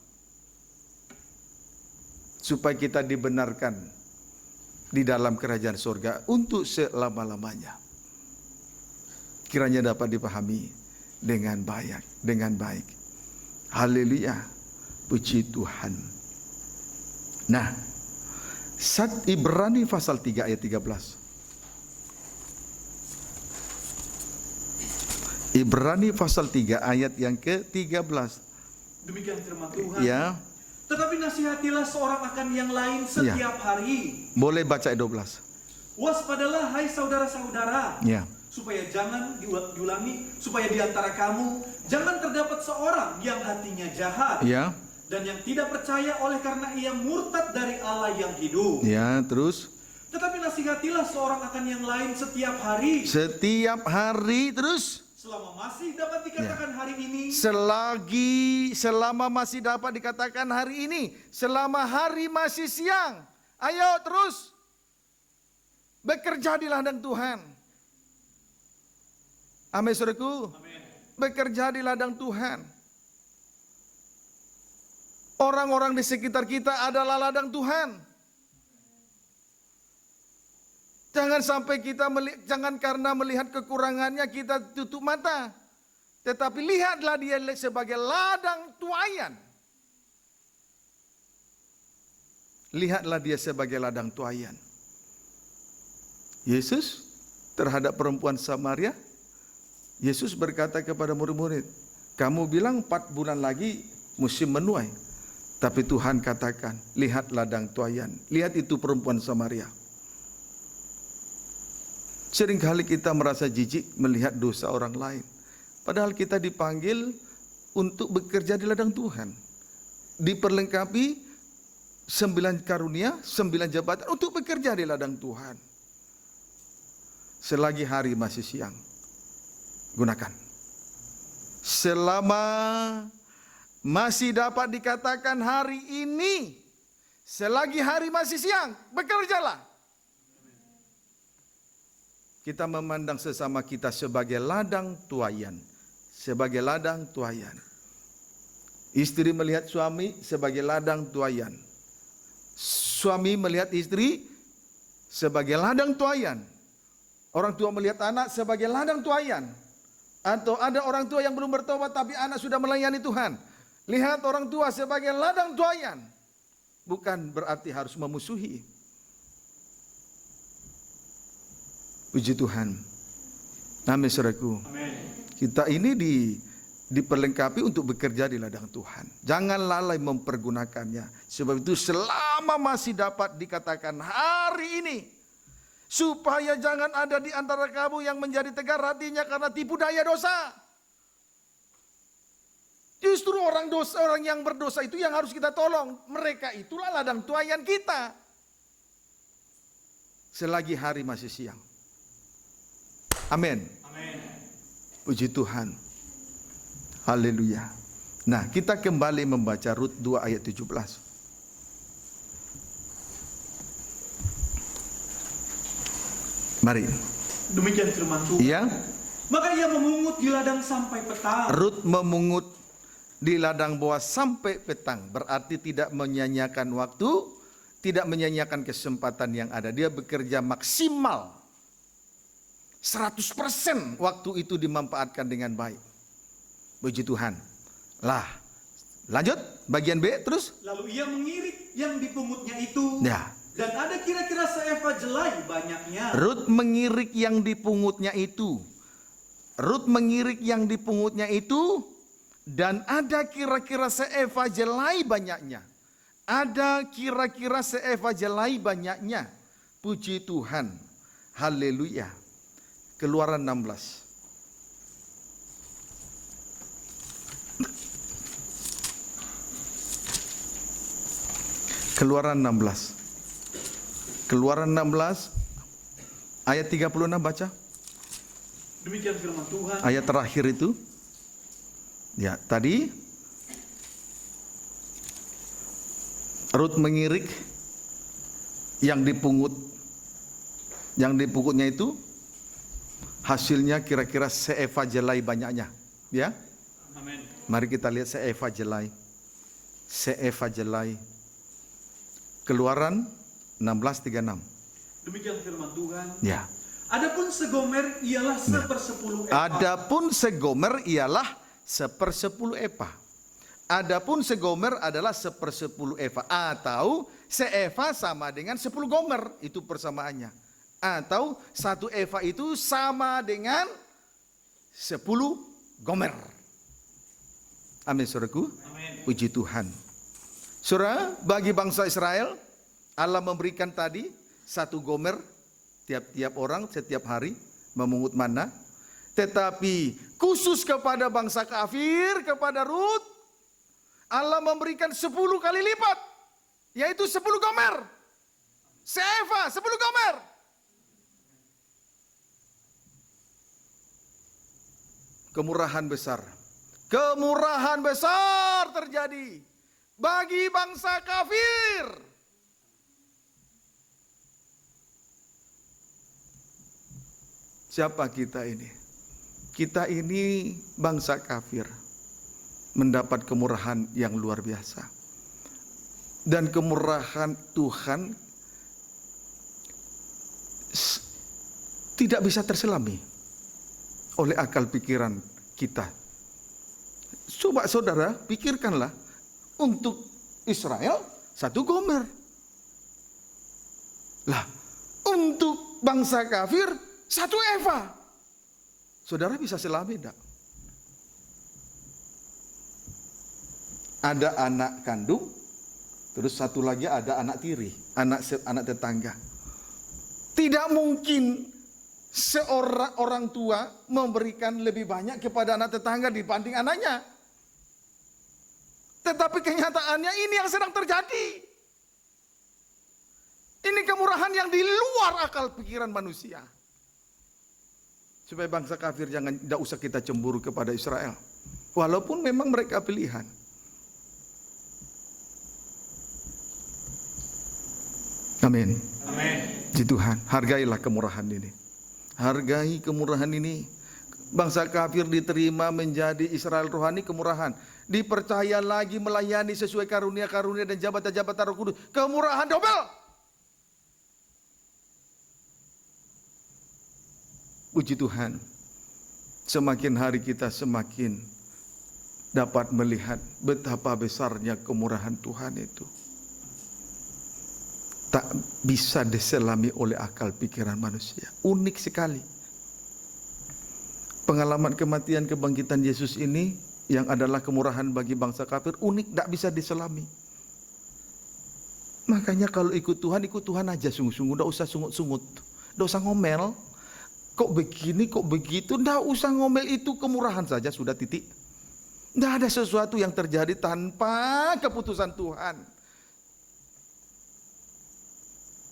Supaya kita dibenarkan di dalam kerajaan surga untuk selama-lamanya. Kiranya dapat dipahami dengan baik. Haleluya. Puji Tuhan. Nah, Ibrani pasal 3 ayat 13. Ibrani pasal 3 ayat yang ke-13. Demikian firman Tuhan. Ya. Tetapi nasihatilah seorang akan yang lain setiap hari. Boleh baca ayat 12. Waspadalah hai saudara-saudara. Ya. Supaya jangan diulangi, supaya di antara kamu jangan terdapat seorang yang hatinya jahat. Ya. Dan yang tidak percaya oleh karena ia murtad dari Allah yang hidup. Ya, terus Tetapi nasihatilah seorang akan yang lain setiap hari. Setiap hari terus. Selama masih dapat dikatakan hari ini. Selama masih dapat dikatakan hari ini. Selama hari masih siang. Ayo terus. Bekerja di ladang Tuhan. Amin, saudaraku. Amin. Bekerja di ladang Tuhan. Orang-orang di sekitar kita adalah ladang Tuhan. Jangan sampai jangan karena melihat kekurangannya kita tutup mata. Tetapi lihatlah dia sebagai ladang tuaian. Lihatlah dia sebagai ladang tuaian. Yesus terhadap perempuan Samaria, Yesus berkata kepada murid-murid, kamu bilang 4 bulan lagi musim menuai. Tapi Tuhan katakan, lihat ladang tuaian. Lihat itu perempuan Samaria. Seringkali kita merasa jijik melihat dosa orang lain. Padahal kita dipanggil untuk bekerja di ladang Tuhan. Diperlengkapi 9 karunia, 9 jabatan untuk bekerja di ladang Tuhan. Selagi hari masih siang, gunakan. Selama masih dapat dikatakan hari ini, selagi hari masih siang, bekerjalah. Kita memandang sesama kita sebagai ladang tuaian. Sebagai ladang tuaian. Istri melihat suami sebagai ladang tuaian. Suami melihat istri sebagai ladang tuaian. Orang tua melihat anak sebagai ladang tuaian. Atau ada orang tua yang belum bertobat tapi anak sudah melayani Tuhan. Lihat orang tua sebagai ladang tuaian. Bukan berarti harus memusuhi. Puji Tuhan. Amin, saudaraku. Kita ini diperlengkapi untuk bekerja di ladang Tuhan. Jangan lalai mempergunakannya. Sebab itu selama masih dapat dikatakan hari ini. Supaya jangan ada di antara kamu yang menjadi tegar hatinya karena tipu daya dosa. Justru orang yang berdosa itu yang harus kita tolong. Mereka itulah ladang tuaian kita. Selagi hari masih siang. Amin. Amin. Puji Tuhan. Haleluya. Nah, kita kembali membaca Rut 2 ayat 17. Mari. Demikian firman Tuhan. Iya. Maka ia memungut di ladang sampai petang. Rut memungut di ladang Boas sampai petang. Berarti tidak menyanyiakan waktu, tidak menyanyiakan kesempatan yang ada. Dia bekerja maksimal. 100% waktu itu dimanfaatkan dengan baik. Puji Tuhan. Lah, lanjut bagian B terus. Lalu ia mengirik yang dipungutnya itu. Ya. Dan ada kira-kira seeva jelai banyaknya. Rut mengirik yang dipungutnya itu. Rut mengirik yang dipungutnya itu. Dan ada kira-kira seeva jelai banyaknya. Ada kira-kira seeva jelai banyaknya. Puji Tuhan. Haleluya. Keluaran 16. Keluaran 16. Keluaran 16 ayat 36 baca. Demikian firman Tuhan. Ayat terakhir itu. Ya, tadi Rut mengirik yang dipungut. Yang dipungutnya itu hasilnya kira-kira seeva jelai banyaknya. Ya. Amin. Mari kita lihat seeva jelai. Seeva jelai. Keluaran 16:36. Demikian firman Tuhan. Ya. Adapun segomer ialah 1/10 efa. Adapun segomer ialah 1/10 efa. Adapun segomer adalah 1/10 efa. Atau seeva sama dengan 10 gomer. Itu persamaannya. Atau 1 efa itu sama dengan 10 gomer. Amin, saudaraku. Amin. Puji Tuhan. Saudara, bagi bangsa Israel, Allah memberikan tadi 1 gomer tiap-tiap orang setiap hari memungut mana. Tetapi khusus kepada bangsa kafir, kepada Rut, Allah memberikan 10 kali lipat. Yaitu 10 gomer. seeva, 10 gomer. Kemurahan besar terjadi bagi bangsa kafir. Siapa kita ini? Kita ini bangsa kafir mendapat kemurahan yang luar biasa. Dan kemurahan Tuhan tidak bisa terselami oleh akal pikiran kita. Coba saudara pikirkanlah, untuk Israel 1 gomer. Lah, untuk bangsa kafir 1 eva. Saudara bisa selami enggak? Ada anak kandung, terus satu lagi ada anak tiri, anak tetangga. Tidak mungkin seorang orang tua memberikan lebih banyak kepada anak tetangga dibanding anaknya. Tetapi kenyataannya ini yang sedang terjadi. Ini kemurahan yang di luar akal pikiran manusia. Supaya bangsa kafir tidak usah kita cemburu kepada Israel. Walaupun memang mereka pilihan. Amin. Amin. Puji Tuhan, hargailah kemurahan ini. Hargai kemurahan ini. Bangsa kafir diterima menjadi Israel rohani, kemurahan. Dipercaya lagi melayani sesuai karunia-karunia dan jabatan-jabatan Roh Kudus. Kemurahan double. Puji Tuhan. Semakin hari kita semakin dapat melihat betapa besarnya kemurahan Tuhan itu. Tak bisa diselami oleh akal pikiran manusia. Unik sekali. Pengalaman kematian kebangkitan Yesus ini yang adalah kemurahan bagi bangsa kafir, unik, tak bisa diselami. Makanya kalau ikut Tuhan aja sungguh-sungguh, tidak usah sungut-sungut, tidak usah ngomel. Kok begini, kok begitu, tidak usah ngomel, itu kemurahan saja, sudah titik. Tidak ada sesuatu yang terjadi tanpa keputusan Tuhan.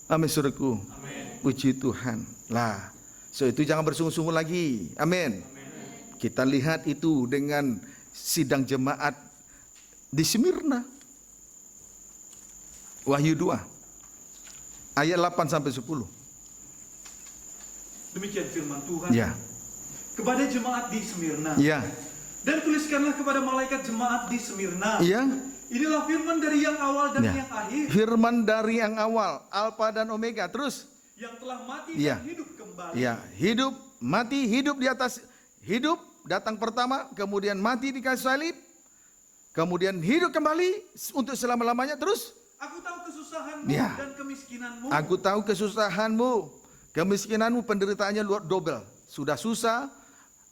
Amin, saudaraku. Puji Tuhan. Lah, itu jangan bersungguh-sungguh lagi. Amin. Kita lihat itu dengan sidang jemaat di Smyrna. Wahyu 2 ayat 8 sampai 10. Demikian firman Tuhan. Ya. Kepada jemaat di Smyrna. Ya. Dan tuliskanlah kepada malaikat jemaat di Smyrna. Ya. Inilah firman dari yang awal dan Ya. yang akhir. Firman dari yang awal, Alfa dan Omega. Terus Yang telah mati Ya. dan hidup kembali. ya, hidup, mati, hidup di atas, hidup datang pertama, kemudian mati di kayu salib, kemudian hidup kembali untuk selama-lamanya. Terus Aku tahu kesusahanmu Ya. dan kemiskinanmu. aku tahu kesusahanmu, kemiskinanmu, penderitaannya luar double. Sudah susah,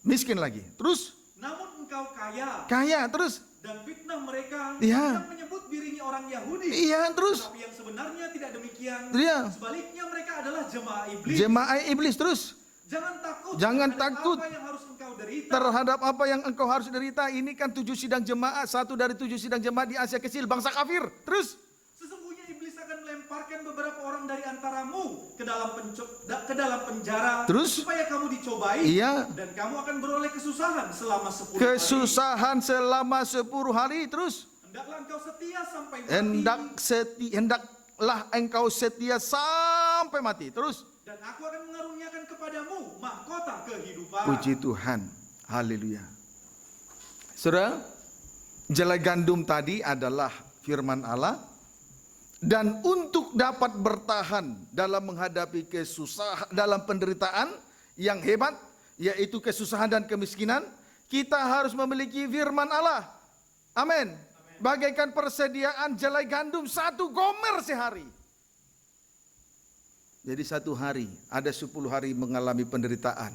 miskin lagi. Terus Namun engkau kaya. kaya. Terus Dan fitnah mereka Ya. yang menyebut dirinya orang Yahudi. iya. Terus Tapi yang sebenarnya tidak demikian. Iya. Sebaliknya mereka adalah jemaah iblis. jemaah iblis. Terus Jangan takut. Jangan terhadap takut. Apa yang harus engkau derita. terhadap apa yang engkau harus derita. Ini kan 7 sidang jemaat, satu dari 7 sidang jemaat di Asia Kecil, bangsa kafir. Terus Sesungguhnya iblis akan melemparkan beberapa orang dari antaramu ke dalam penjara. Terus? Supaya kamu dicobai. Iya. Dan kamu akan beroleh kesusahan selama 10 hari. kesusahan selama 10 hari. Terus Hendaklah engkau setia sampai mati. hendaklah engkau setia sampai mati. Terus Dan aku akan mengaruniakan kepadamu mahkota kehidupan. puji Tuhan. Haleluya. Saudara, jelai gandum tadi adalah firman Allah. Dan untuk dapat bertahan dalam menghadapi kesusahan, dalam penderitaan yang hebat, yaitu kesusahan dan kemiskinan, kita harus memiliki firman Allah. Amin. Bagaikan persediaan jelai gandum 1 gomer sehari. Jadi 1 hari, ada 10 hari mengalami penderitaan,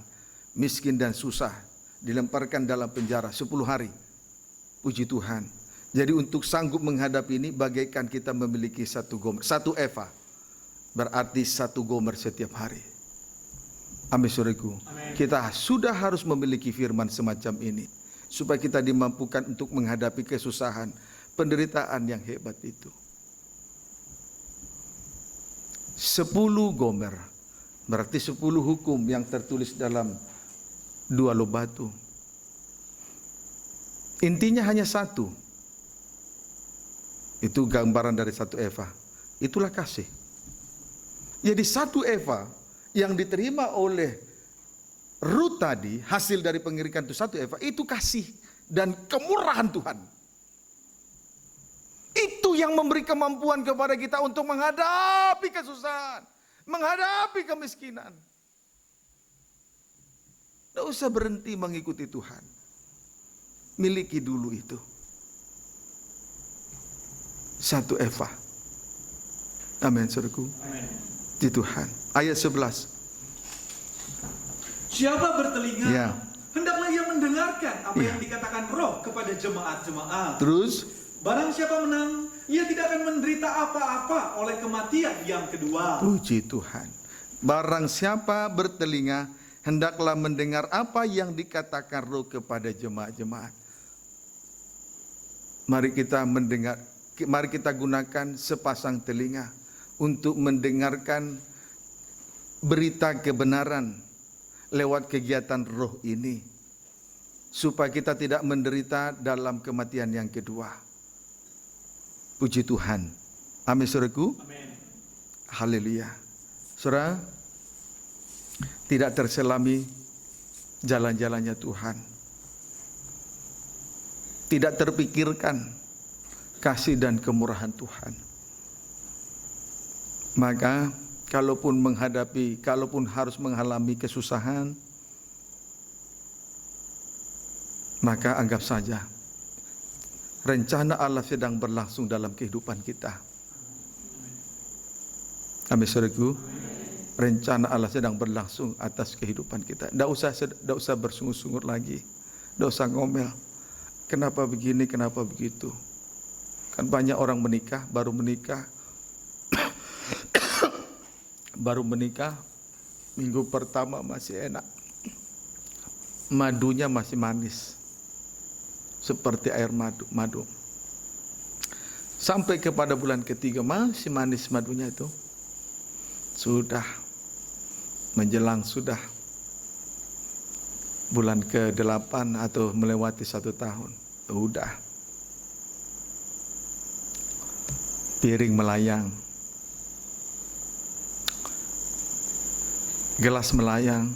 miskin dan susah, dilemparkan dalam penjara 10 hari. Puji Tuhan. Jadi untuk sanggup menghadapi ini, bagaikan kita memiliki 1 gomer, 1 eva. Berarti 1 gomer setiap hari. Amin, saudaraku. Kita sudah harus memiliki firman semacam ini, supaya kita dimampukan untuk menghadapi kesusahan, penderitaan yang hebat itu. 10 gomer. Berarti 10 hukum yang tertulis dalam 2 loh batu. Intinya hanya satu. Itu gambaran dari 1 eva. Itulah kasih. Jadi 1 eva yang diterima oleh Ruth tadi, hasil dari pengirikan itu 1 eva, itu kasih dan kemurahan Tuhan. Itu yang memberi kemampuan kepada kita untuk menghadapi kesusahan, menghadapi kemiskinan. Tidak usah berhenti mengikuti Tuhan. Miliki dulu itu. 1 eva. Amin, saudaraku. Di Tuhan. Ayat 11. Siapa bertelinga, Ya. hendaklah ia mendengarkan apa yang dikatakan Roh kepada jemaat-jemaat. Terus, Barang siapa menang, ia tidak akan menderita apa-apa oleh kematian yang kedua. puji Tuhan. Barang siapa bertelinga, hendaklah mendengar apa yang dikatakan Roh kepada jemaat-jemaat. Mari kita mendengar, mari kita gunakan sepasang telinga untuk mendengarkan berita kebenaran lewat kegiatan Roh ini, supaya kita tidak menderita dalam kematian yang kedua. Puji Tuhan. Amin, saudaraku. Amin. Haleluya. Saudara, tidak terselami jalan-jalannya Tuhan. Tidak terpikirkan kasih dan kemurahan Tuhan. Maka kalaupun harus mengalami kesusahan, maka anggap saja rencana Allah sedang berlangsung dalam kehidupan kita. Amin, saudaraku. Rencana Allah sedang berlangsung atas kehidupan kita. Tidak usah bersungut-sungut lagi. Tidak usah ngomel. Kenapa begini, kenapa begitu. Kan banyak orang menikah, baru menikah. Baru menikah, minggu pertama masih enak. Madunya masih manis. Seperti air madu. Sampai kepada bulan ketiga masih manis madunya itu. Sudah menjelang bulan ke-8 atau melewati 1 tahun. Udah. Piring melayang. Gelas melayang.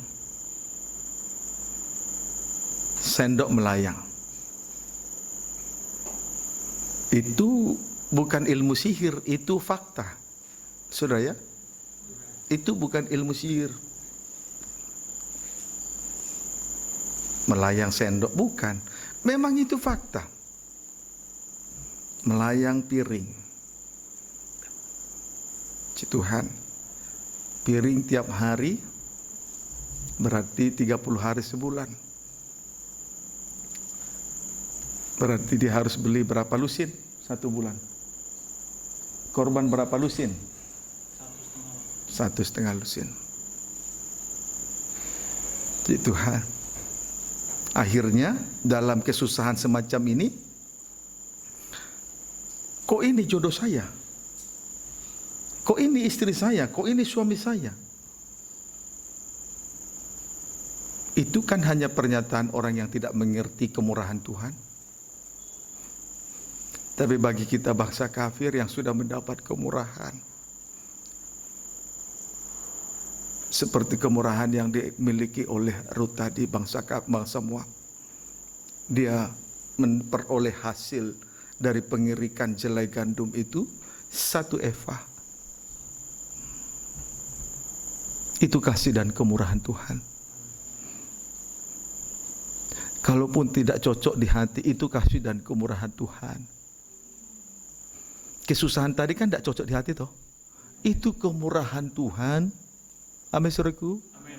Sendok melayang. Itu bukan ilmu sihir, itu fakta. Saudara ya? Itu bukan ilmu sihir. Melayang sendok, bukan. Memang itu fakta. Melayang piring. Tuhan. Piring tiap hari berarti 30 hari sebulan. Berarti dia harus beli berapa lusin 1 bulan? Korban berapa lusin? 1,5 lusin. Jadi Tuhan, akhirnya dalam kesusahan semacam ini, kok ini jodoh saya? Kok ini istri saya? Kok ini suami saya? Itu kan hanya pernyataan orang yang tidak mengerti kemurahan Tuhan. Tapi bagi kita bangsa kafir yang sudah mendapat kemurahan, seperti kemurahan yang dimiliki oleh Ruth tadi, bangsa Moab, dia memperoleh hasil dari pengirikan jelai gandum itu 1 eva. Itu kasih dan kemurahan Tuhan. Kalaupun tidak cocok di hati, itu kasih dan kemurahan Tuhan. Kesusahan tadi kan tidak cocok di hati toh. Itu kemurahan Tuhan. Amin, saudaraku. Amin.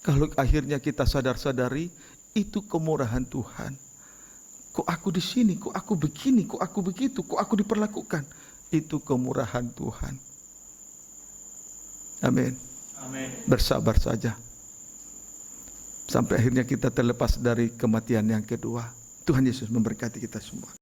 Kalau akhirnya kita sadar-sadari, itu kemurahan Tuhan. Kok aku di sini, kok aku begini, kok aku begitu, kok aku diperlakukan. Itu kemurahan Tuhan. Amin. Amin. Bersabar saja. Sampai akhirnya kita terlepas dari kematian yang kedua. Tuhan Yesus memberkati kita semua.